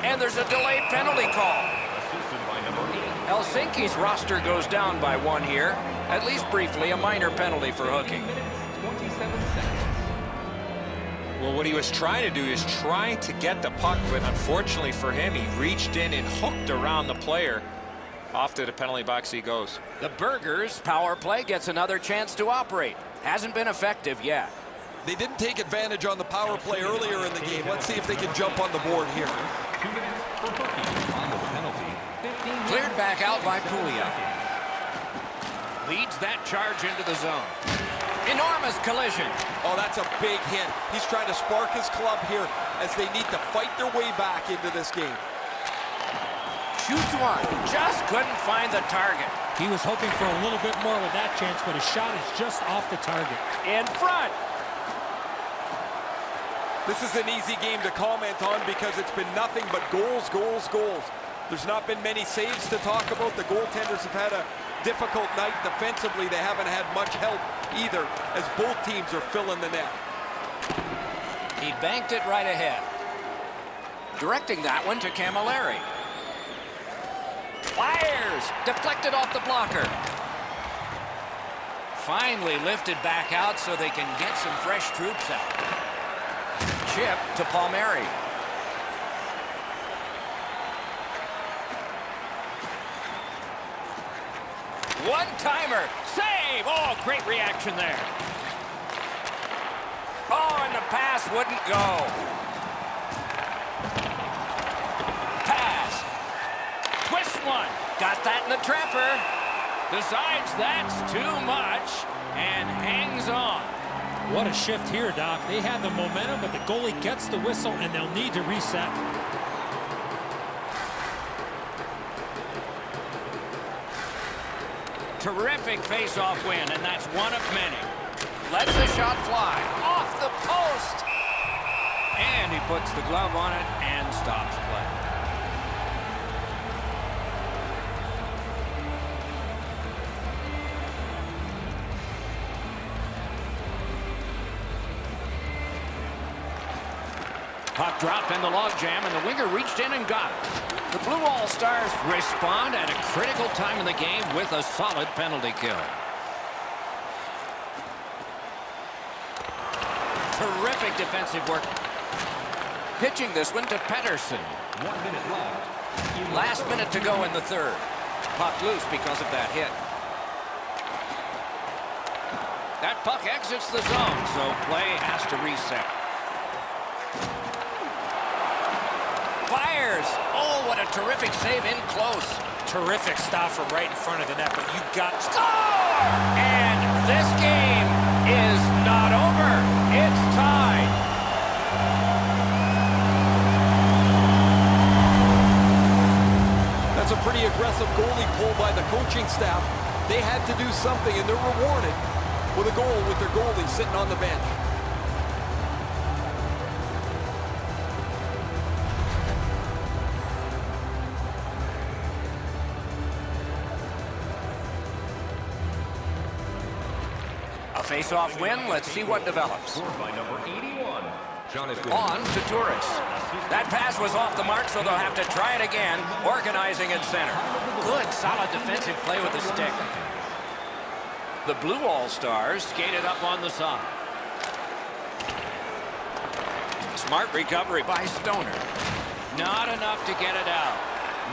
And there's a delayed penalty call. Helsinki's roster goes down by 1 here. At least briefly, a minor penalty for hooking. Well, what he was trying to do is trying to get the puck, but unfortunately for him, he reached in and hooked around the player. Off to the penalty box he goes. The Burgers' power play gets another chance to operate. Hasn't been effective yet. They didn't take advantage on the power play earlier in the game. Let's see if they can jump on the board here. 2 minutes for hooking on the penalty. 15 Cleared back out by Puglia. Leads that charge into the zone. Enormous collision. Oh, that's a big hit. He's trying to spark his club here as they need to fight their way back into this game. Shoots one. Just couldn't find the target. He was hoping for a little bit more with that chance, but his shot is just off the target. In front. This is an easy game to comment on because it's been nothing but goals, goals, goals. There's not been many saves to talk about. The goaltenders have had a difficult night defensively. They haven't had much help either as both teams are filling the net. He banked it right ahead. Directing that one to Camilleri. Fires! Deflected off the blocker. Finally lifted back out so they can get some fresh troops out. Chip to Palmieri. One-timer. Save! Oh, great reaction there. Oh, and the pass wouldn't go. Pass. Twist one. Got that in the trapper. Decides that's too much and hangs on. What a shift here, Doc. They have the momentum, but the goalie gets the whistle, and they'll need to reset. Terrific face-off win, and that's one of many. Lets the shot fly. Off the post. And he puts the glove on it and stops play. Puck dropped in the logjam, and the winger reached in and got it. The Blue All-Stars respond at a critical time in the game with a solid penalty kill. Terrific defensive work. Pitching this one to Pettersson. 1 minute left. Last minute to go in the third. Puck loose because of that hit. That puck exits the zone, so play has to reset. Fires! Oh, what a terrific save in close. Terrific stop from right in front of the net, but you got... Score! And this game is not over. It's tied. That's a pretty aggressive goalie pull by the coaching staff. They had to do something, and they're rewarded with a goal with their goalie sitting on the bench. Face-off win. Let's see what develops. Scored by number 81, Jonathan. On to Turris. That pass was off the mark, so they'll have to try it again, organizing at center. Good, solid defensive play with the stick. The Blue All-Stars skated up on the side. Smart recovery by Stoner. Not enough to get it out.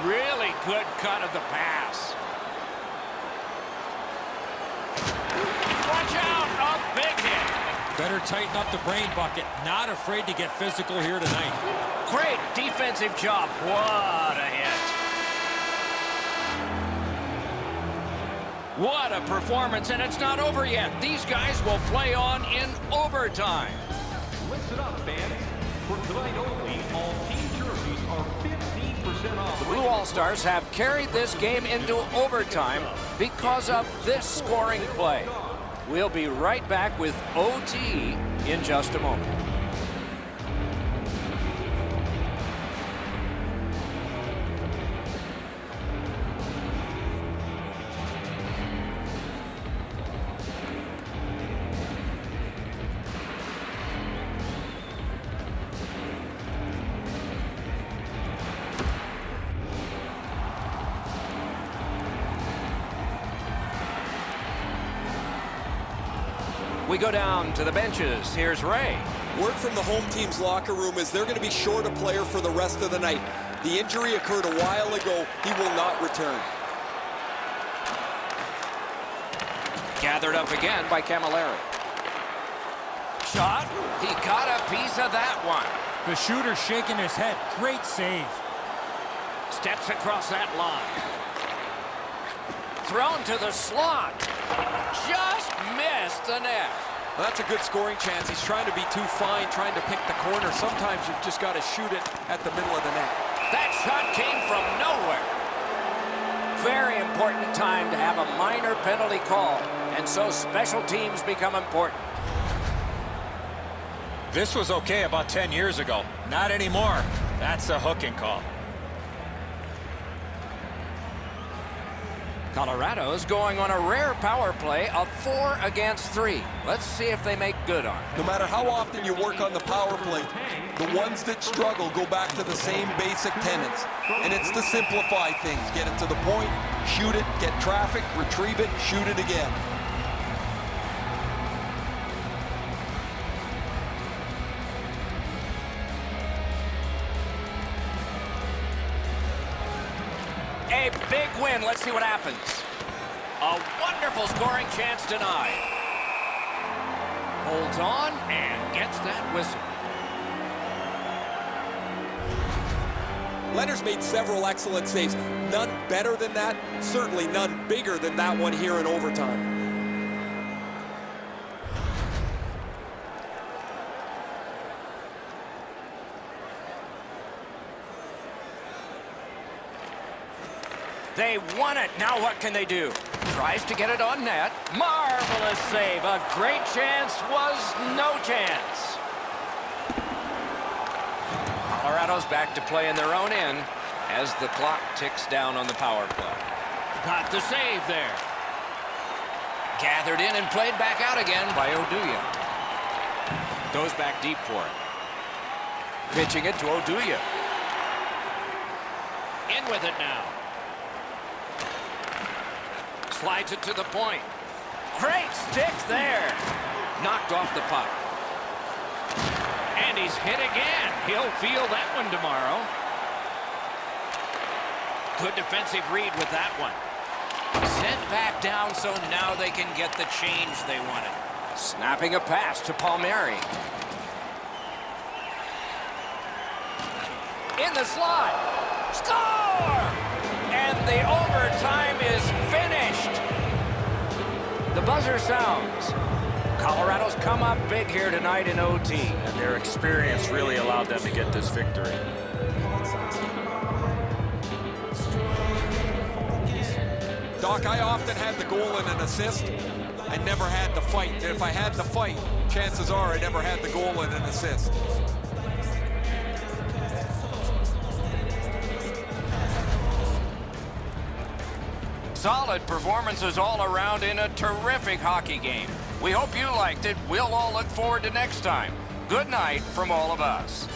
Really good cut of the pass. Watch out, a big hit. Better tighten up the brain bucket. Not afraid to get physical here tonight. Great defensive job. What a hit. What a performance, and it's not over yet. These guys will play on in overtime. Listen up, fans. For tonight only, all team jerseys are 15% off. The Blue All-Stars have carried this game into overtime because of this scoring play. We'll be right back with OT in just a moment. We go down to the benches. Here's Ray. Word from the home team's locker room is they're going to be short a player for the rest of the night. The injury occurred a while ago. He will not return. Gathered up again by Camilleri. Shot. He got a piece of that one. The shooter shaking his head. Great save. Steps across that line. Thrown to the slot. Just missed the net. Well, that's a good scoring chance. He's trying to be too fine, trying to pick the corner. Sometimes you've just got to shoot it at the middle of the net. That shot came from nowhere. Very important time to have a minor penalty call, and so special teams become important. This was okay about 10 years ago. Not anymore. That's a hooking call. Colorado's going on a rare power play of 4 against 3. Let's see if they make good on it. No matter how often you work on the power play, the ones that struggle go back to the same basic tenets. And it's to simplify things. Get it to the point, shoot it, get traffic, retrieve it, shoot it again. A big win. Let's see what happens. A wonderful scoring chance denied. Holds on and gets that whistle. Leonard's made several excellent saves. None better than that. Certainly none bigger than that one here in overtime. They won it. Now what can they do? Tries to get it on net. Marvelous save. A great chance was no chance. Colorado's back to play in their own end as the clock ticks down on the power play. Got the save there. Gathered in and played back out again by Oduya. Goes back deep for it. Pitching it to Oduya. In with it now. Slides it to the point. Great stick there. Knocked off the puck. And he's hit again. He'll feel that one tomorrow. Good defensive read with that one. Sent back down, so now they can get the change they wanted. Snapping a pass to Palmieri. In the slot. Score! And the overtime is finished. The buzzer sounds. Colorado's come up big here tonight in OT. And their experience really allowed them to get this victory. Doc, I often had the goal and an assist. I never had the fight. And if I had the fight, chances are I never had the goal and an assist. Solid performances all around in a terrific hockey game. We hope you liked it. We'll all look forward to next time. Good night from all of us.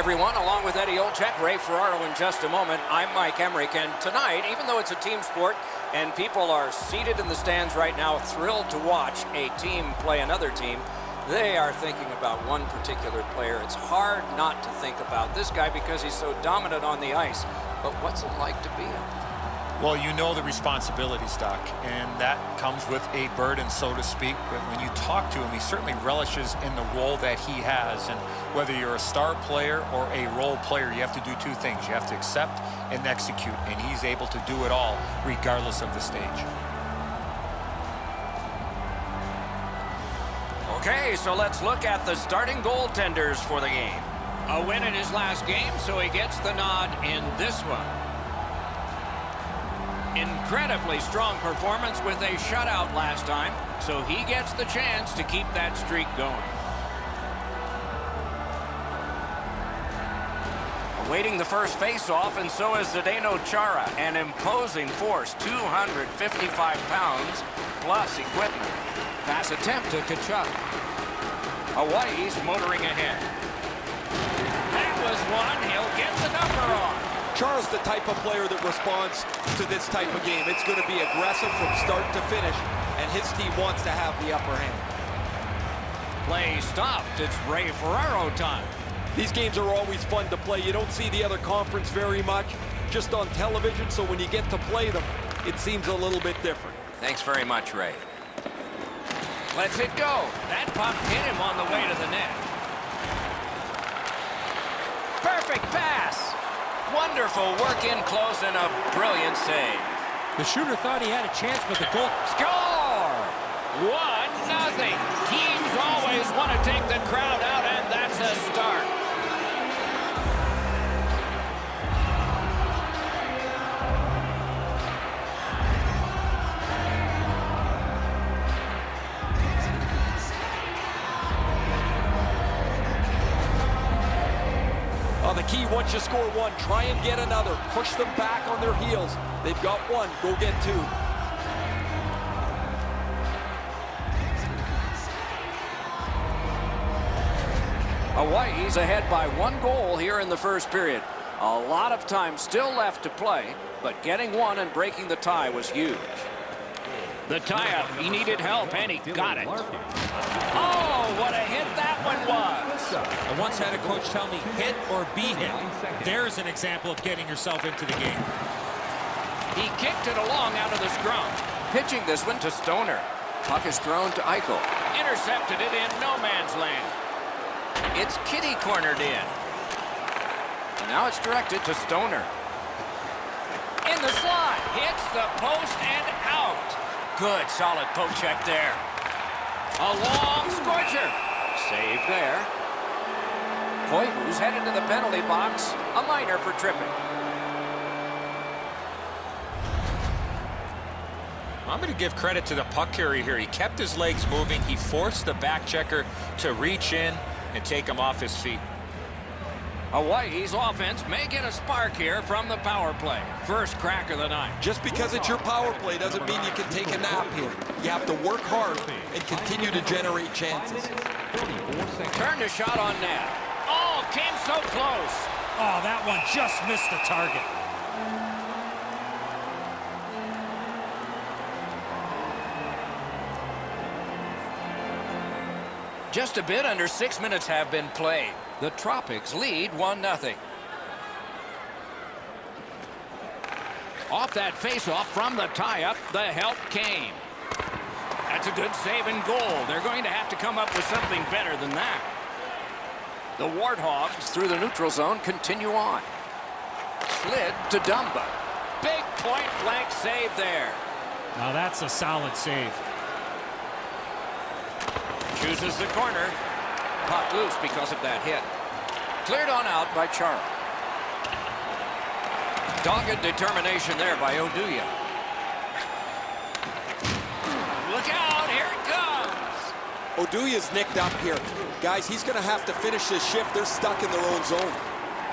everyone, along with Eddie Olczyk, Ray Ferraro in just a moment. I'm Mike Emmerich, and tonight, even though it's a team sport and people are seated in the stands right now thrilled to watch a team play another team, they are thinking about one particular player. It's hard not to think about this guy because he's so dominant on the ice. But what's it like to be him? Well, you know the responsibilities, Doc, and that comes with a burden, so to speak. But when you talk to him, he certainly relishes in the role that he has. And whether you're a star player or a role player, you have to do two things. You have to accept and execute, and he's able to do it all regardless of the stage. Okay, so let's look at the starting goaltenders for the game. A win in his last game, so he gets the nod in this one. Incredibly strong performance with a shutout last time, so he gets the chance to keep that streak going. Awaiting the first face-off, and so is Zdeno Chara, an imposing force, 255 pounds, plus equipment. Pass attempt to Kachuk. Hawaii's motoring ahead. That was one. He'll get the number on. Chara's the type of player that responds to this type of game. It's going to be aggressive from start to finish, and his team wants to have the upper hand. Play stopped. It's Ray Ferraro time. These games are always fun to play. You don't see the other conference very much, just on television, so when you get to play them, it seems a little bit different. Thanks very much, Ray. Let's it go. That puck hit him on the way to the net. Perfect pass. Wonderful work in close and a brilliant save. The shooter thought he had a chance, but the goal... Score! 1-0. Teams always want to take the crowd out, and that's a start. The key, once you score one, try and get another. Push them back on their heels. They've got one. Go get two. Hawaii's ahead by 1 goal here in the first period. A lot of time still left to play, but getting one and breaking the tie was huge. The tie-up. He needed help, and he got it. Oh, what a hit that one was. I once had a coach tell me, hit or be hit. There's an example of getting yourself into the game. He kicked it along out of the scrum. Pitching this one to Stoner. Puck is thrown to Eichel. Intercepted it in no man's land. It's kitty cornered in. And now it's directed to Stoner. In the slot. Hits the post and out. Good, solid poke check there. A long scorcher. Save there. Koivu's headed to the penalty box. A minor for tripping. I'm going to give credit to the puck carrier here. He kept his legs moving. He forced the back checker to reach in and take him off his feet. Hawaii's offense may get a spark here from the power play. First crack of the night. Just because it's your power play doesn't mean you can take a nap here. You have to work hard and continue to generate chances. Turned a shot on net. Oh, came so close. Oh, that one just missed the target. Just a bit under 6 minutes have been played. The Tropics lead 1-0. Off that face-off from the tie-up, the help came. That's a good save and goal. They're going to have to come up with something better than that. The Warthogs through the neutral zone continue on. Slid to Dumba. Big point-blank save there. Now that's a solid save. Chooses the corner. Puck loose because of that hit. Cleared on out by Chara. Dogged determination there by Oduya. Look out, here it comes. Oduya's nicked up here. Guys, he's going to have to finish this shift. They're stuck in their own zone.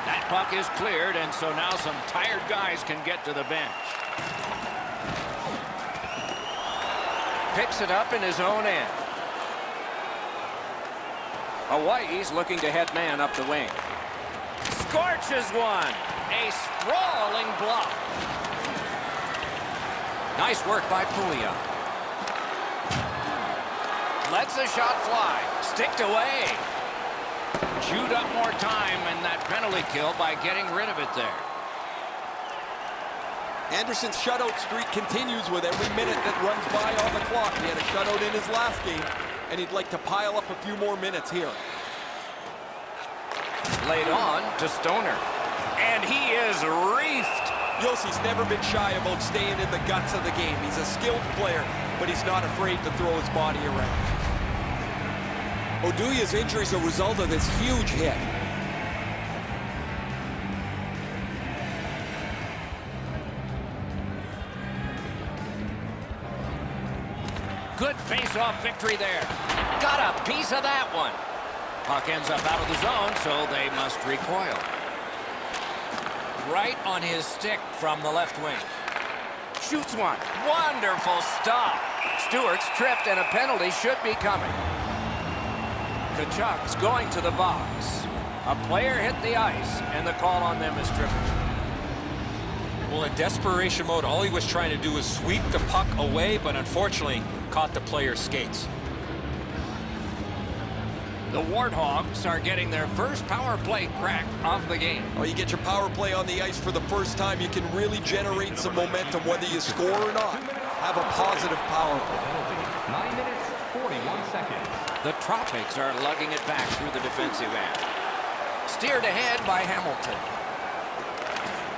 That puck is cleared, and so now some tired guys can get to the bench. Picks it up in his own end. Hawaii's looking to head man up the wing. Scorches one. A sprawling block. Nice work by Puglia. Lets the shot fly. Sticked away. Chewed up more time in that penalty kill by getting rid of it there. Anderson's shutout streak continues with every minute that runs by on the clock. He had a shutout in his last game, and he'd like to pile up a few more minutes here. Laid on to Stoner. And he is reefed. Yossi's never been shy about staying in the guts of the game. He's a skilled player, but he's not afraid to throw his body around. Oduya's injury is a result of this huge hit. Good face-off victory there. Got a piece of that one. Puck ends up out of the zone, so they must recoil. Right on his stick from the left wing. Shoots one. Wonderful stop. Stewart's tripped, and a penalty should be coming. Kachuk's going to the box. A player hit the ice, and the call on them is tripping. Well, in desperation mode, all he was trying to do was sweep the puck away, but unfortunately caught the player's skates. The Warthogs are getting their first power play crack of the game. Oh, you get your power play on the ice for the first time, you can really generate some momentum, whether you score or not. Have a positive power play. 9 minutes, 41 seconds. The Tropics are lugging it back through the defensive end. Steered ahead by Hamilton.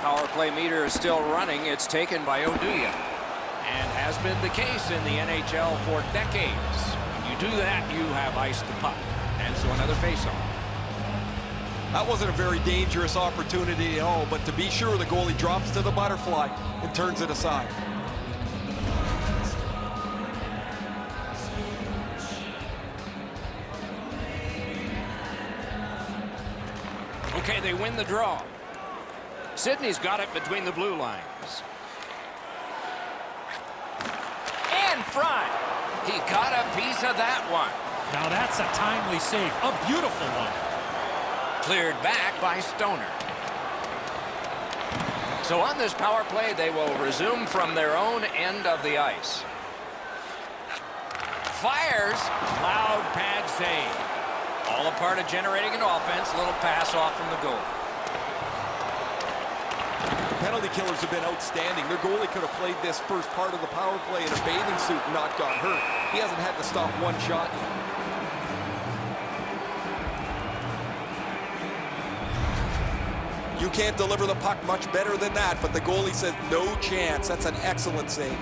Power play meter is still running. It's taken by Oduya. And has been the case in the NHL for decades. When you do that, you have iced the puck. And so another faceoff. That wasn't a very dangerous opportunity at all, but to be sure, the goalie drops to the butterfly and turns it aside. Okay, they win the draw. Sydney's got it between the blue lines. In front. He got a piece of that one. Now that's a timely save. A beautiful one. Cleared back by Stoner. So on this power play, they will resume from their own end of the ice. Fires. Loud pad save. All a part of generating an offense. Little pass off from the goal. Penalty killers have been outstanding. Their goalie could have played this first part of the power play in a bathing suit and not got hurt. He hasn't had to stop one shot yet. You can't deliver the puck much better than that, but the goalie says no chance. That's an excellent save.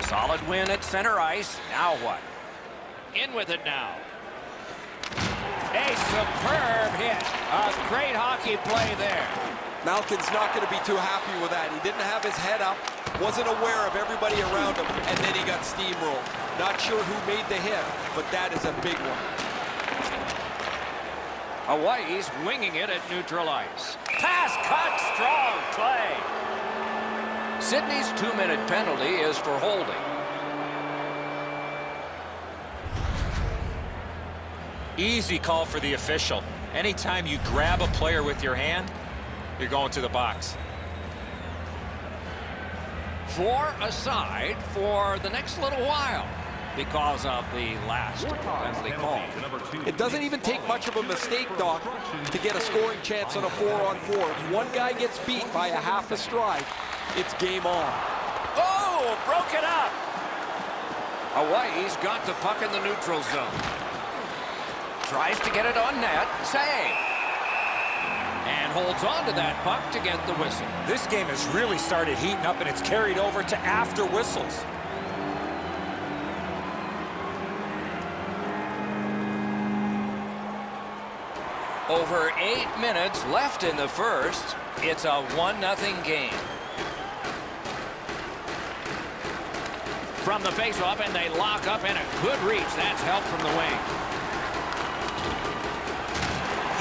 Solid win at center ice. Now what? In with it now. A superb hit. A great hockey play there. Malkin's not going to be too happy with that. He didn't have his head up, wasn't aware of everybody around him, and then he got steamrolled. Not sure who made the hit, but that is a big one. Hawaii's winging it at neutral ice. Pass cut, strong play. Sydney's 2-minute penalty is for holding. Easy call for the official. Anytime you grab a player with your hand, you're going to the box. 4 aside for the next little while because of the last penalty call. It doesn't even take much of a mistake, Doc, to get a scoring chance on a 4-on-4. If one guy gets beat by a half a stride, it's game on. Oh, broke it up. Hawaii's got the puck in the neutral zone. Tries to get it on net. Save. And holds on to that puck to get the whistle. This game has really started heating up, and it's carried over to after whistles. Over 8 minutes left in the first. It's a 1-0 game. From the faceoff, and they lock up, and a good reach. That's help from the wing.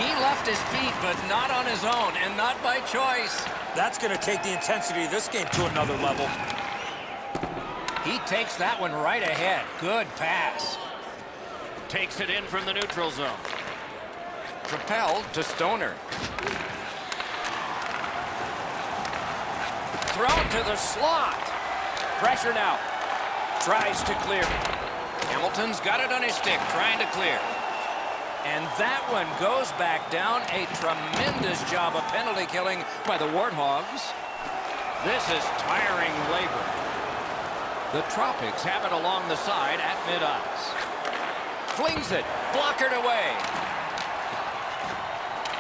He left his feet, but not on his own, and not by choice. That's going to take the intensity of this game to another level. He takes that one right ahead. Good pass. Takes it in from the neutral zone. Propelled to Stoner. Thrown to the slot. Pressure now. Tries to clear. Hamilton's got it on his stick, trying to clear. And that one goes back down. A tremendous job of penalty killing by the Warthogs. This is tiring labor. The Tropics have it along the side at mid-ice. Flings it, blockered away.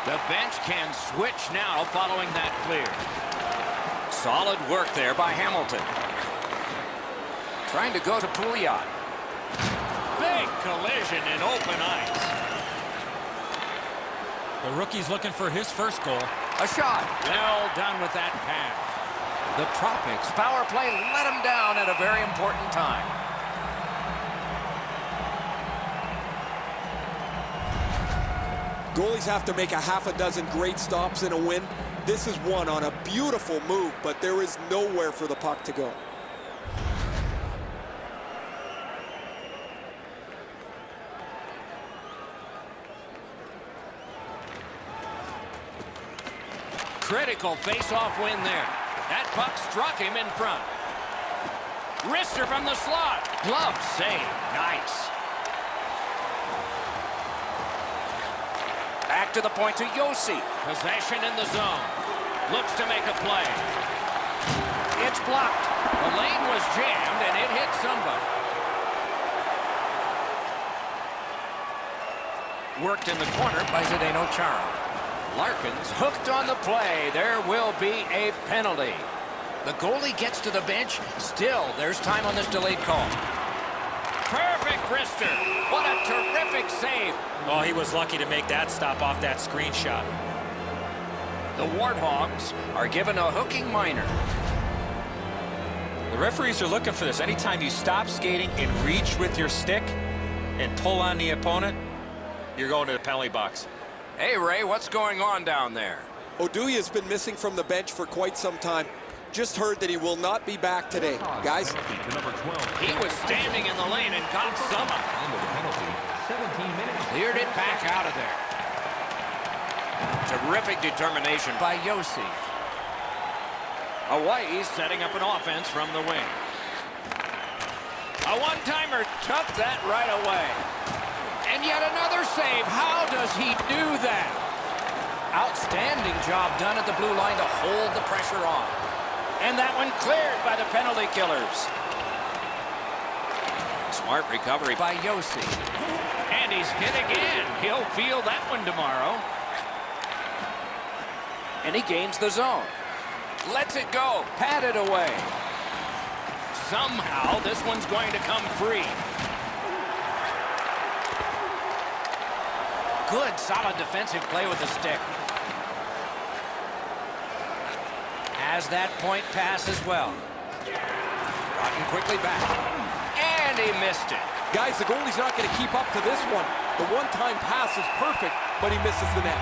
The bench can switch now following that clear. Solid work there by Hamilton. Trying to go to Pouliot. Big collision in open ice. The rookie's looking for his first goal. A shot. Well done with that pass. The Tropics power play let him down at a very important time. Goalies have to make a half a dozen great stops in a win. This is one on a beautiful move, but there is nowhere for the puck to go. Critical face-off win there. That puck struck him in front. Wrister from the slot. Glove save. Nice. Back to the point to Yossi. Possession in the zone. Looks to make a play. It's blocked. The lane was jammed and it hit somebody. Worked in the corner by Zdeno Chara. Larkin's hooked on the play. There will be a penalty. The goalie gets to the bench. Still, there's time on this delayed call. Perfect wrister. What a terrific save. Oh, he was lucky to make that stop off that screenshot. The Warthogs are given a hooking minor. The referees are looking for this. Anytime you stop skating and reach with your stick and pull on the opponent, you're going to the penalty box. Hey, Ray, what's going on down there? Oduya's been missing from the bench for quite some time. Just heard that he will not be back today. Guys? He was standing in the lane and got some. Cleared it back out of there. Terrific determination by Yossi. Hawaii's setting up an offense from the wing. A one-timer took that right away. And yet another save. How does he do that? Outstanding job done at the blue line to hold the pressure on. And that one cleared by the penalty killers. Smart recovery by Yossi. And he's hit again. He'll feel that one tomorrow. And he gains the zone. Lets it go. Patted away. Somehow this one's going to come free. Good, solid defensive play with the stick. Has that point pass as well. Rotten quickly back. And he missed it. Guys, the goalie's not going to keep up to this one. The one-time pass is perfect, but he misses the net.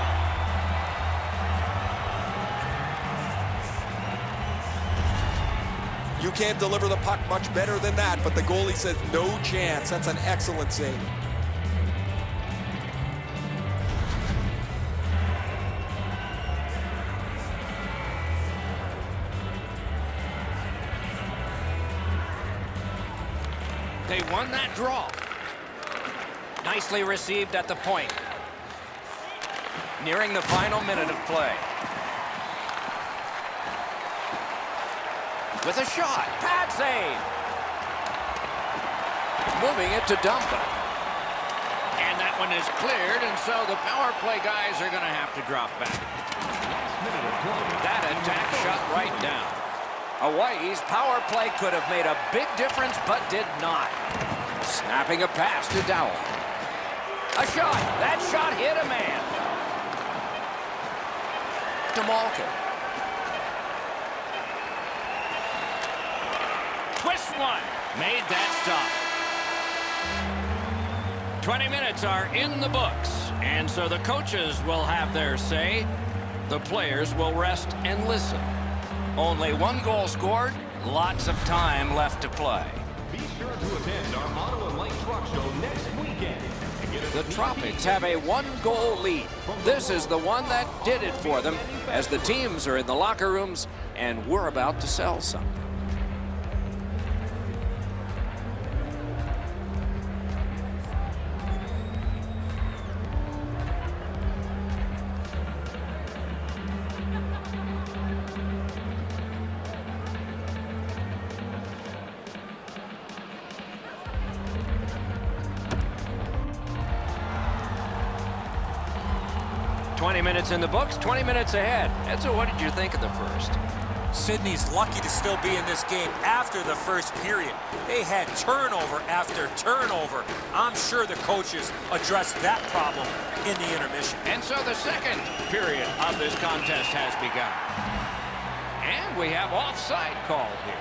You can't deliver the puck much better than that, but the goalie says no chance. That's an excellent save. They won that draw. Nicely received at the point. Nearing the final minute of play. With a shot. Pad save. Moving it to Dumba. And that one is cleared, and so the power play guys are going to have to drop back. That attack shut right down. Hawaii's power play could have made a big difference, but did not. Snapping a pass to Dowell. A shot. That shot hit a man. To Malkin. Twist one. Made that stop. 20 minutes are in the books. And so the coaches will have their say. The players will rest and listen. Only one goal scored, lots of time left to play. Be sure to attend our Auto and Light Truck Show next weekend. The Tropics have a one-goal lead. This is the one that did it for them as the teams are in the locker rooms and we're about to sell something. Minutes in the books, 20 minutes ahead. Edzo, what did you think of the first? Sydney's lucky to still be in this game after the first period. They had turnover after turnover. I'm sure the coaches addressed that problem in the intermission. And so the second period of this contest has begun. And we have offside called here.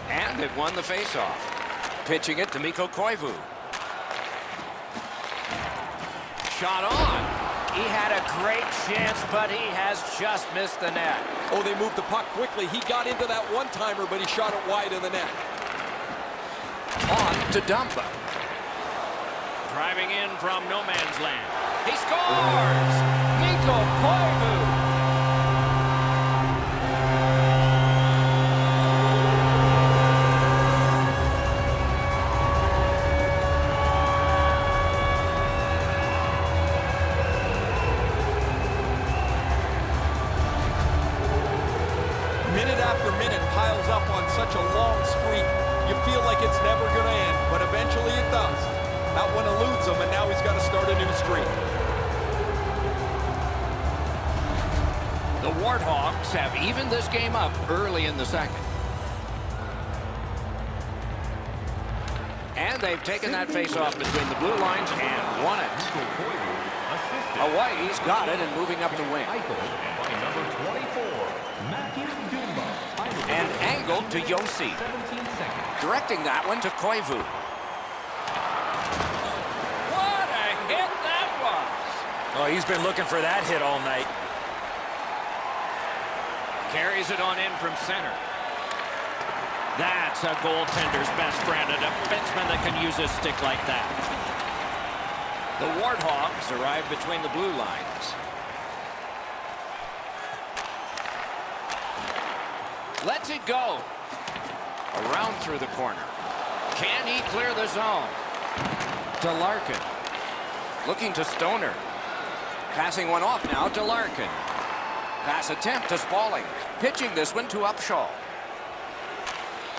And they've won the faceoff. Pitching it to Mikko Koivu. Shot on. He had a great chance, but he has just missed the net. Oh, they moved the puck quickly. He got into that one-timer, but he shot it wide of the net. On to Dumba. Driving in from no man's land. He scores! Mikko Koivu. Minute after minute piles up on such a long streak. You feel like it's never going to end, but eventually it does. That one eludes him, and now he's got to start a new streak. The Warthogs have evened this game up early in the second. And they've taken that face-off between the blue lines and won it. Hawaii's got it and moving up the wing. And angled to Yossi. Directing that one to Koivu. What a hit that was! Oh, he's been looking for that hit all night. Carries it on in from center. That's a goaltender's best friend, a defenseman that can use a stick like that. The Warthogs arrive between the blue lines. Lets it go. Around through the corner. Can he clear the zone? To Larkin. Looking to Stoner. Passing one off now to Larkin. Pass attempt to Spaulding. Pitching this one to Upshaw.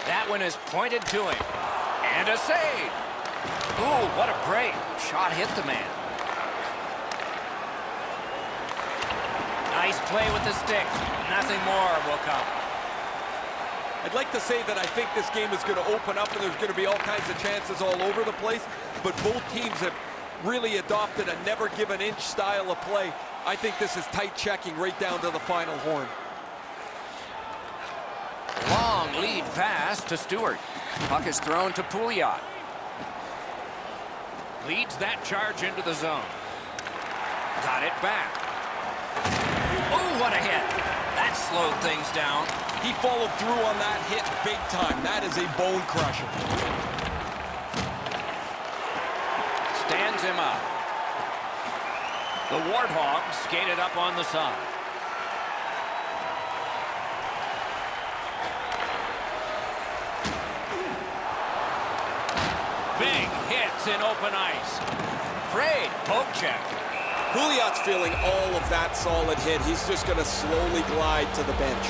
That one is pointed to him. And a save. Ooh, what a break. Shot hit the man. Nice play with the stick. Nothing more will come. I'd like to say that I think this game is going to open up and there's going to be all kinds of chances all over the place, but both teams have really adopted a never give an inch style of play. I think this is tight checking right down to the final horn. Long lead pass to Stewart. Puck is thrown to Pouliot. Leads that charge into the zone. Got it back. Oh, what a hit. That slowed things down. He followed through on that hit big time. That is a bone crusher. Stands him up. The Warthogs skated up on the side. Big hits in open ice. Great poke check. Pouliot's feeling all of that solid hit. He's just going to slowly glide to the bench.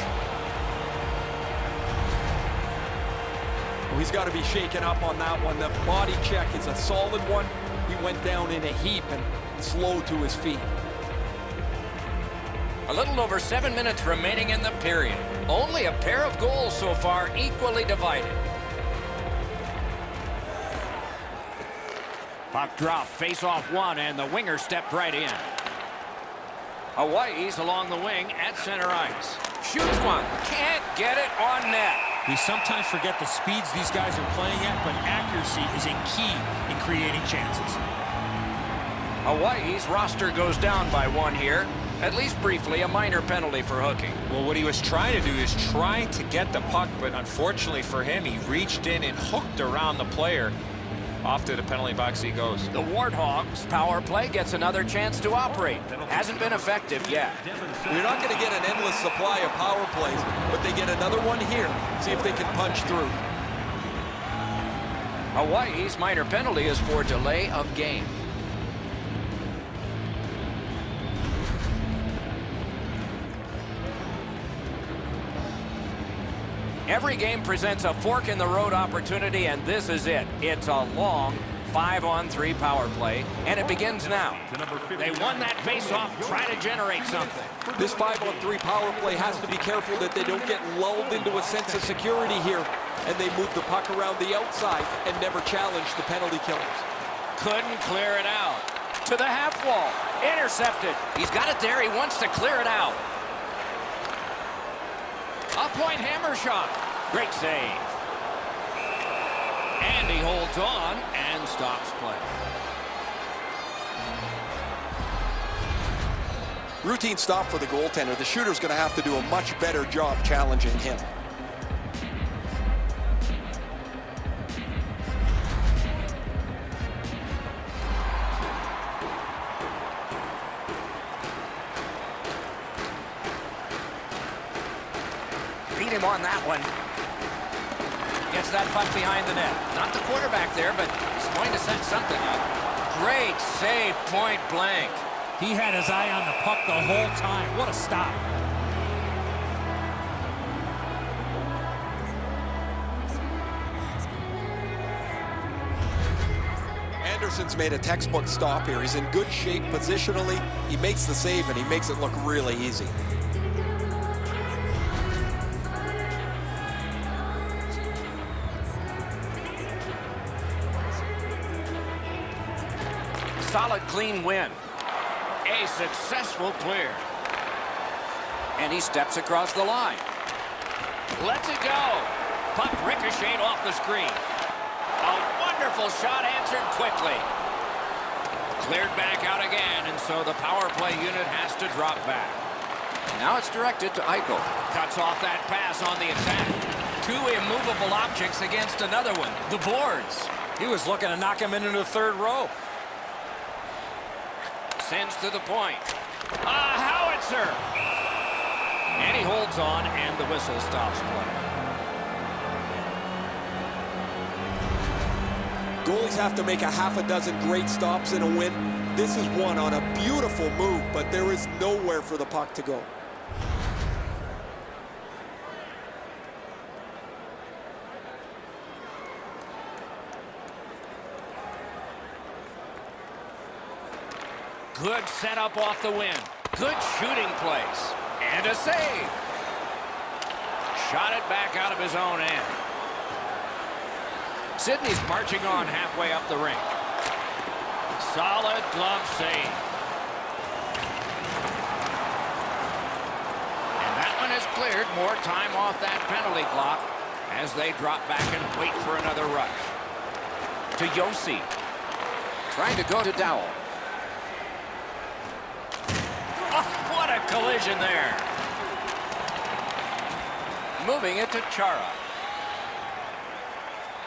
He's got to be shaken up on that one. The body check is a solid one. He went down in a heap and slowed to his feet. A little over 7 minutes remaining in the period. Only a pair of goals so far, equally divided. Puck drop, face off one, and the winger stepped right in. Hawaii's along the wing at center ice. Shoots one. Can't get it on net. We sometimes forget the speeds these guys are playing at, but accuracy is a key in creating chances. Hawaii's roster goes down by one here. At least briefly, a minor penalty for hooking. Well, what he was trying to do is trying to get the puck, but unfortunately for him, he reached in and hooked around the player. Off to the penalty box he goes. The Warthogs power play gets another chance to operate. Hasn't been effective yet. You're not going to get an endless supply of power plays, but they get another one here. See if they can punch through. Hawaii's minor penalty is for delay of game. Every game presents a fork-in-the-road opportunity, and this is it. It's a long 5-on-3 power play, and it begins now. They won that face-off, trying to generate something. This 5-on-3 power play has to be careful that they don't get lulled into a sense of security here, and they move the puck around the outside and never challenge the penalty killers. Couldn't clear it out. To the half wall. Intercepted. He's got it there. He wants to clear it out. A point hammer shot. Great save. And he holds on and stops play. Routine stop for the goaltender. The shooter's going to have to do a much better job challenging him. Beat him on that one. Gets that puck behind the net. Not the quarterback there, but he's going to set something up. Great save, point blank. He had his eye on the puck the whole time. What a stop. Anderson's made a textbook stop here. He's in good shape positionally. He makes the save, and he makes it look really easy. Solid, clean win. A successful clear. And he steps across the line. Lets it go. Puck ricocheted off the screen. A wonderful shot answered quickly. Cleared back out again, and so the power play unit has to drop back. Now it's directed to Eichel. Cuts off that pass on the attack. Two immovable objects against another one, the boards. He was looking to knock him into the third row. Sends to the point. A howitzer! And he holds on, and the whistle stops play. Goalies have to make a half a dozen great stops in a win. This is one on a beautiful move, but there is nowhere for the puck to go. Good setup off the win. Good shooting place. And a save. Shot it back out of his own end. Sidney's marching on halfway up the rink. Solid glove save. And that one is cleared. More time off that penalty clock as they drop back and wait for another rush. To Yossi. Trying to go to Dowell. Oh, what a collision there. Moving it to Chara.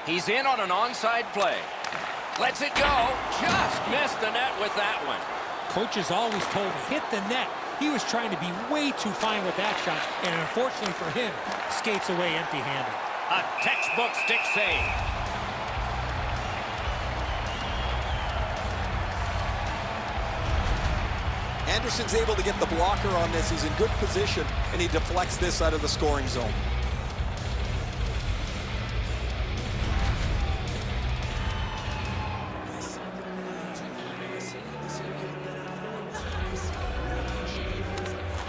He's in on an onside play. Lets it go. Just missed the net with that one. Coaches always told him, hit the net. He was trying to be way too fine with that shot, and unfortunately for him, skates away empty-handed. A textbook stick save. Anderson's able to get the blocker on this. He's in good position, and he deflects this out of the scoring zone.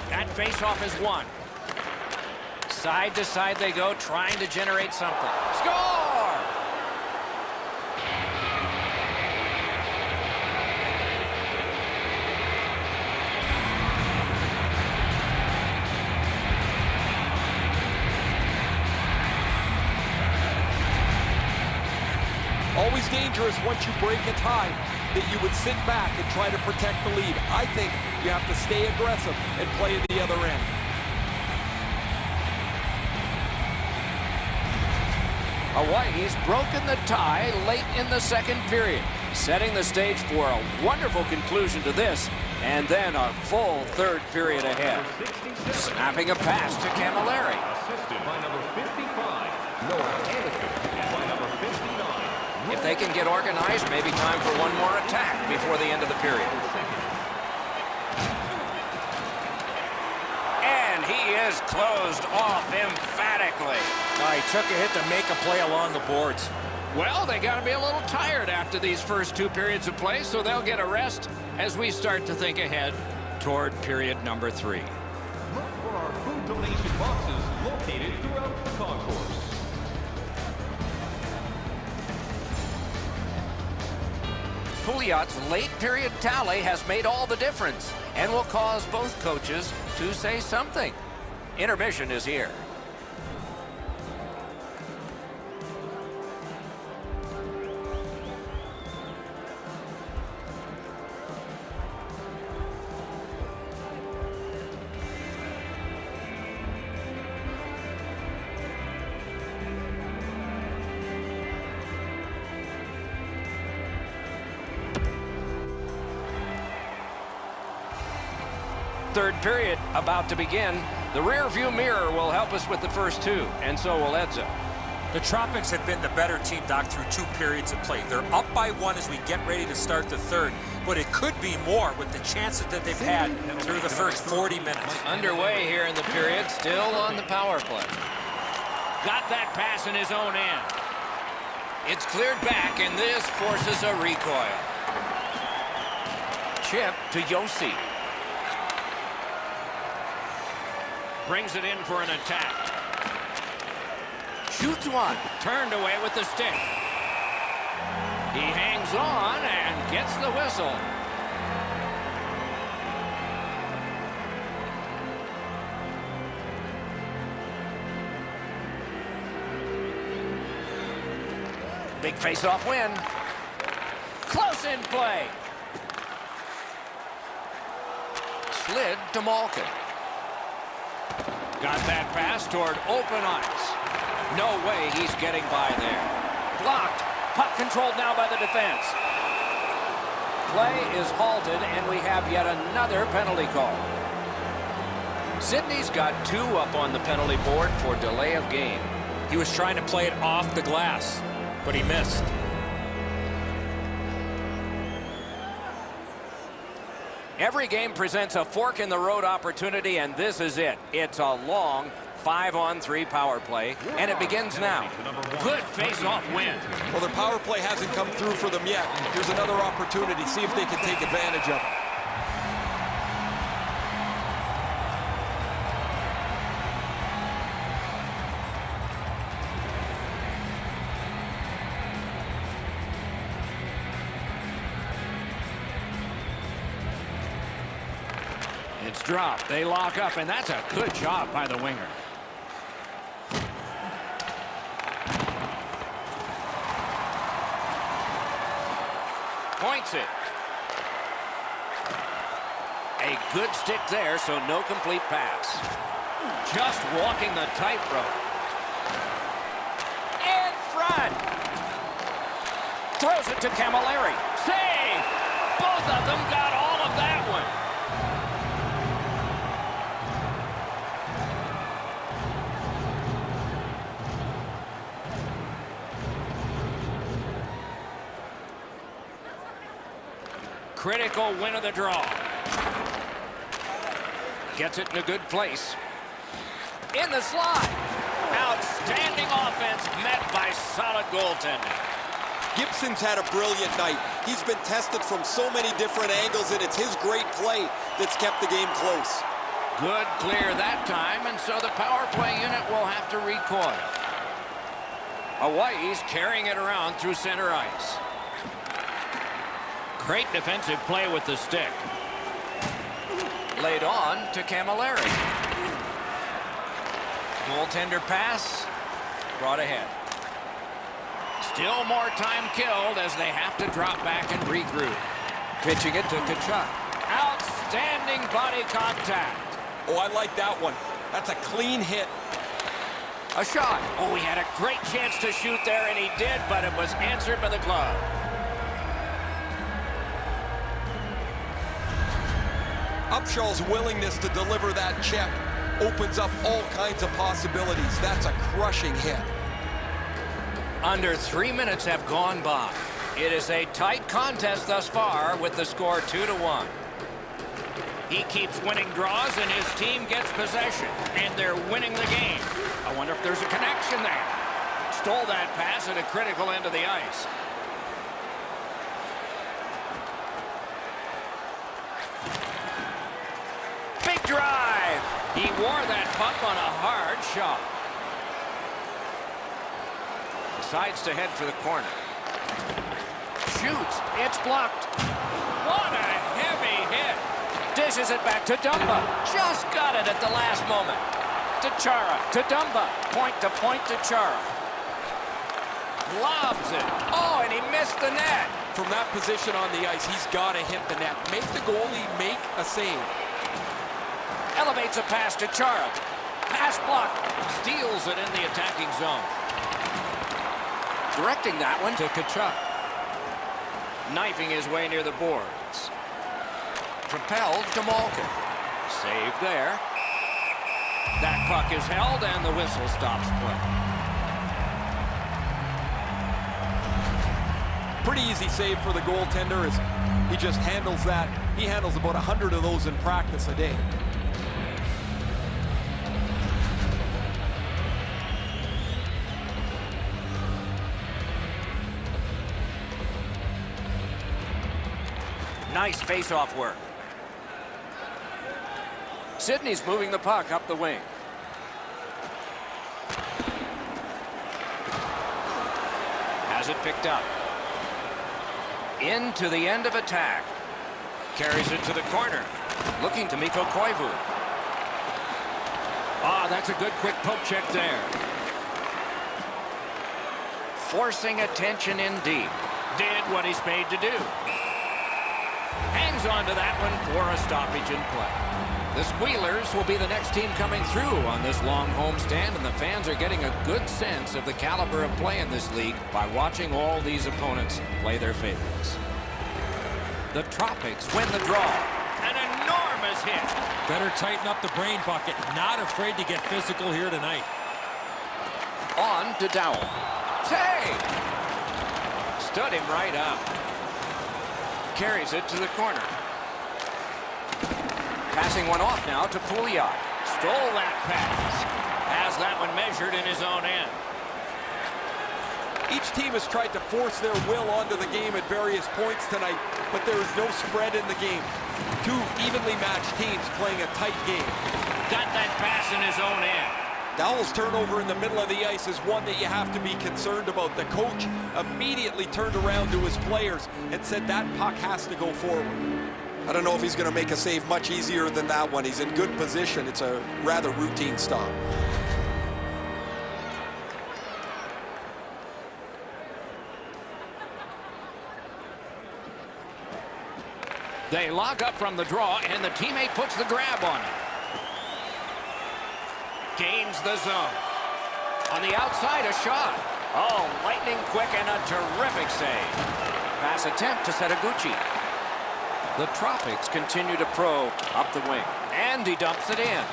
That faceoff is won. Side to side they go, trying to generate something. Score! always dangerous once you break a tie that you would sit back and try to protect the lead. I think you have to stay aggressive and play at the other end. Hawaii's broken the tie late in the second period, setting the stage for a wonderful conclusion to this, and then a full third period ahead. Snapping a pass to Camilleri. Assisted by number 55, Noah Anderson, and by number 59. If they can get organized, maybe time for one more attack before the end of the period. And he is closed off emphatically. He took a hit to make a play along the boards. Well, they got to be a little tired after these first two periods of play, so they'll get a rest as we start to think ahead toward period number 3. Look for our food donation boxes located throughout the concourse. Pouliot's late period tally has made all the difference and will cause both coaches to say something. Intermission is here. Third period about to begin. The rear view mirror will help us with the first two, and so will Edzo. The Tropics have been the better team, Doc, through 2 periods of play. They're up by 1 as we get ready to start the third, but it could be more with the chances that they've had through the first 40 minutes. Underway here in the period, still on the power play. Got that pass in his own end. It's cleared back, and this forces a recoil. Chip to Yossi. Brings it in for an attack. Shoots one. Turned away with the stick. He hangs on and gets the whistle. Big face-off win. Close in play. Slid to Malkin. Got that pass toward open ice. No way he's getting by there. Blocked. Puck controlled now by the defense. Play is halted, and we have yet another penalty call. Sydney's got 2 up on the penalty board for delay of game. He was trying to play it off the glass, but he missed. Every game presents a fork-in-the-road opportunity, and this is it. It's a long 5-on-3 power play, and it begins now. Good face-off win. Well, their power play hasn't come through for them yet. Here's another opportunity. See if they can take advantage of it. It's dropped. They lock up, and that's a good job by the winger. Points it. A good stick there, so no complete pass. Just walking the tightrope. In front. Throws it to Camilleri. Save! Both of them got all of that one. Critical win of the draw. Gets it in a good place. In the slot. Outstanding offense met by solid goaltending. Gibson's had a brilliant night. He's been tested from so many different angles, and it's his great play that's kept the game close. Good clear that time, and so the power play unit will have to recoil. Hawaii's carrying it around through center ice. Great defensive play with the stick. Laid on to Camilleri. Goaltender pass. Brought ahead. Still more time killed as they have to drop back and regroup. Pitching it to Tkachuk. Outstanding body contact. Oh, I like that one. That's a clean hit. A shot. Oh, he had a great chance to shoot there, and he did, but it was answered by the glove. Upshaw's willingness to deliver that check opens up all kinds of possibilities. That's a crushing hit. Under 3 minutes have gone by. It is a tight contest thus far with the score 2-1. He keeps winning draws and his team gets possession, and they're winning the game. I wonder if there's a connection there. Stole that pass at a critical end of the ice. Big drive. He wore that puck on a hard shot. Decides to head for the corner. Shoots. It's blocked. What a heavy hit. Dishes it back to Dumba. Just got it at the last moment. To Chara. To Dumba. Point to Chara. Lobs it. Oh, and he missed the net. From that position on the ice, he's got to hit the net. Make the goalie make a save. Elevates a pass to Chara. Pass blocked. Steals it in the attacking zone. Directing that one to Tkachuk. Knifing his way near the boards. Propelled to Malkin. Save there. That puck is held and the whistle stops play. Pretty easy save for the goaltender as he just handles that. He handles about 100 of those in practice a day. Nice face-off work. Sidney's moving the puck up the wing. Has it picked up. Into the end of attack. Carries it to the corner. Looking to Mikko Koivu. Ah, that's a good quick poke check there. Forcing attention in deep. Did what he's paid to do. Hangs on to that one for a stoppage in play. The Squealers will be the next team coming through on this long homestand, and the fans are getting a good sense of the caliber of play in this league by watching all these opponents play their favorites. The Tropics win the draw. An enormous hit. Better tighten up the brain bucket. Not afraid to get physical here tonight. On to Dowell. Save! Stood him right up. Carries it to the corner. Passing one off now to Pouliot. Stole that pass. Has that one measured in his own end. Each team has tried to force their will onto the game at various points tonight, but there is no spread in the game. Two evenly matched teams playing a tight game. Got that pass in his own end. Dowell's turnover in the middle of the ice is one that you have to be concerned about. The coach immediately turned around to his players and said that puck has to go forward. I don't know if he's going to make a save much easier than that one. He's in good position. It's a rather routine stop. They lock up from the draw, and the teammate puts the grab on it. Gains the zone. On the outside, a shot. Oh, lightning quick and a terrific save. Pass attempt to Setaguchi. The Tropics continue to probe up the wing. And he dumps it in.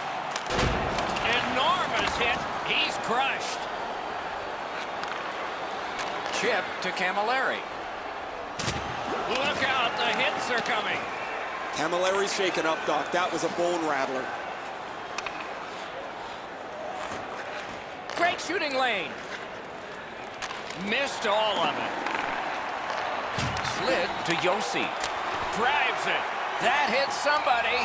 Enormous hit. He's crushed. Chip to Camilleri. Look out, the hits are coming. Camilleri's shaken up, Doc. That was a bone rattler. Great shooting lane. Missed all of it. Slid to Yossi. Drives it. That hits somebody.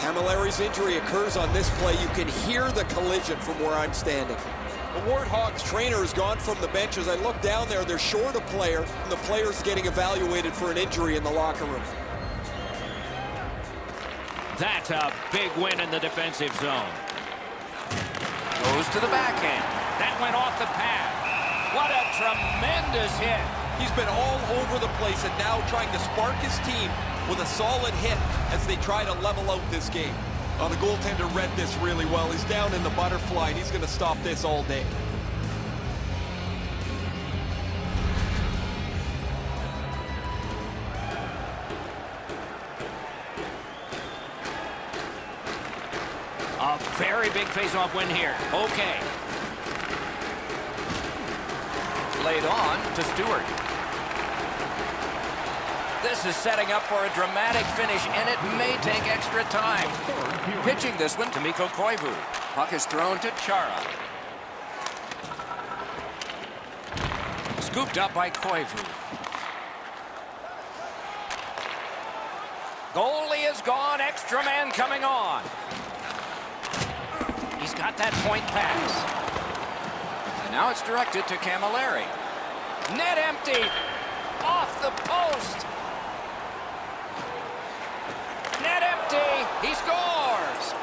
Camilleri's injury occurs on this play. You can hear the collision from where I'm standing. The Warthogs trainer has gone from the bench. As I look down there, they're short a player, and the player's getting evaluated for an injury in the locker room. That's a big win in the defensive zone. Goes to the backhand. That went off the pad. What a tremendous hit. He's been all over the place and now trying to spark his team with a solid hit as they try to level out this game. Oh, the goaltender read this really well. He's down in the butterfly, and he's going to stop this all day. A very big face-off win here. Okay. Laid on to Stewart. This is setting up for a dramatic finish, and it may take extra time. Pitching this one to Mikko Koivu. Puck is thrown to Chara. Scooped up by Koivu. Goalie is gone. Extra man coming on. He's got that point pass. And now it's directed to Camilleri. Net empty. Off the post. Net empty. He scores.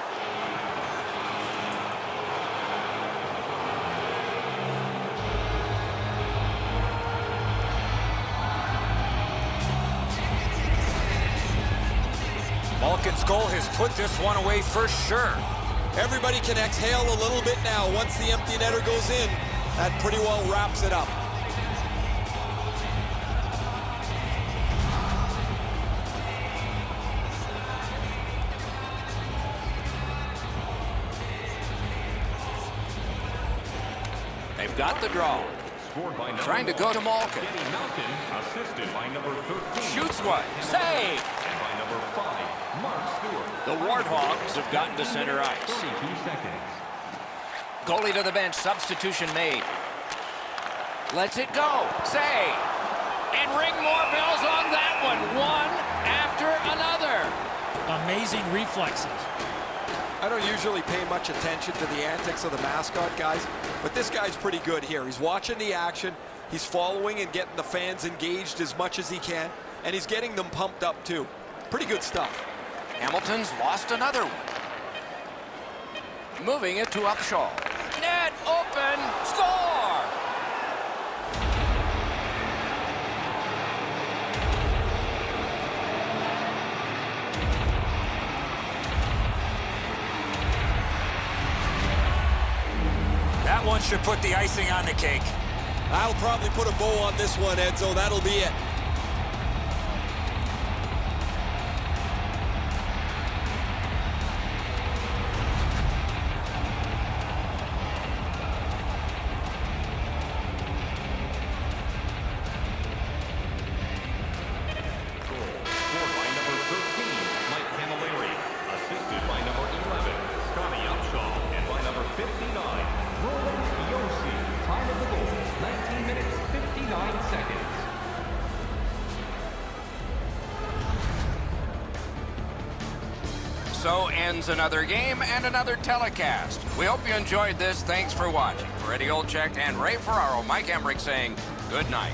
Malkin's goal has put this one away for sure. Everybody can exhale a little bit now. Once the empty netter goes in, that pretty well wraps it up. They've got the draw. Scored by number Trying to go to Malkin. Denny Malkin, assisted by number 13. Shoots one. Save. And by number 5, Mark Stewart. The Warthogs have gotten to center ice. 32 seconds. Goalie to the bench. Substitution made. Lets it go. Save. And ring more bells on that one. One after another. Amazing reflexes. I don't usually pay much attention to the antics of the mascot guys, but this guy's pretty good here. He's watching the action, he's following and getting the fans engaged as much as he can, and he's getting them pumped up too. Pretty good stuff. Hamilton's lost another one. Moving it to Upshaw. Net open. Score! That one should put the icing on the cake. I'll probably put a bow on this one, Edzo. That'll be it. Scored by number 13, Mike Camilleri. Assisted by number 11, Scotty Upshaw. And by number 59, Roland Yossi. Time of the goal, 19 minutes, 59 seconds. So ends another game and another telecast. We hope you enjoyed this. Thanks for watching. For Eddie Olczyk and Ray Ferraro, Mike Emmerich saying good night.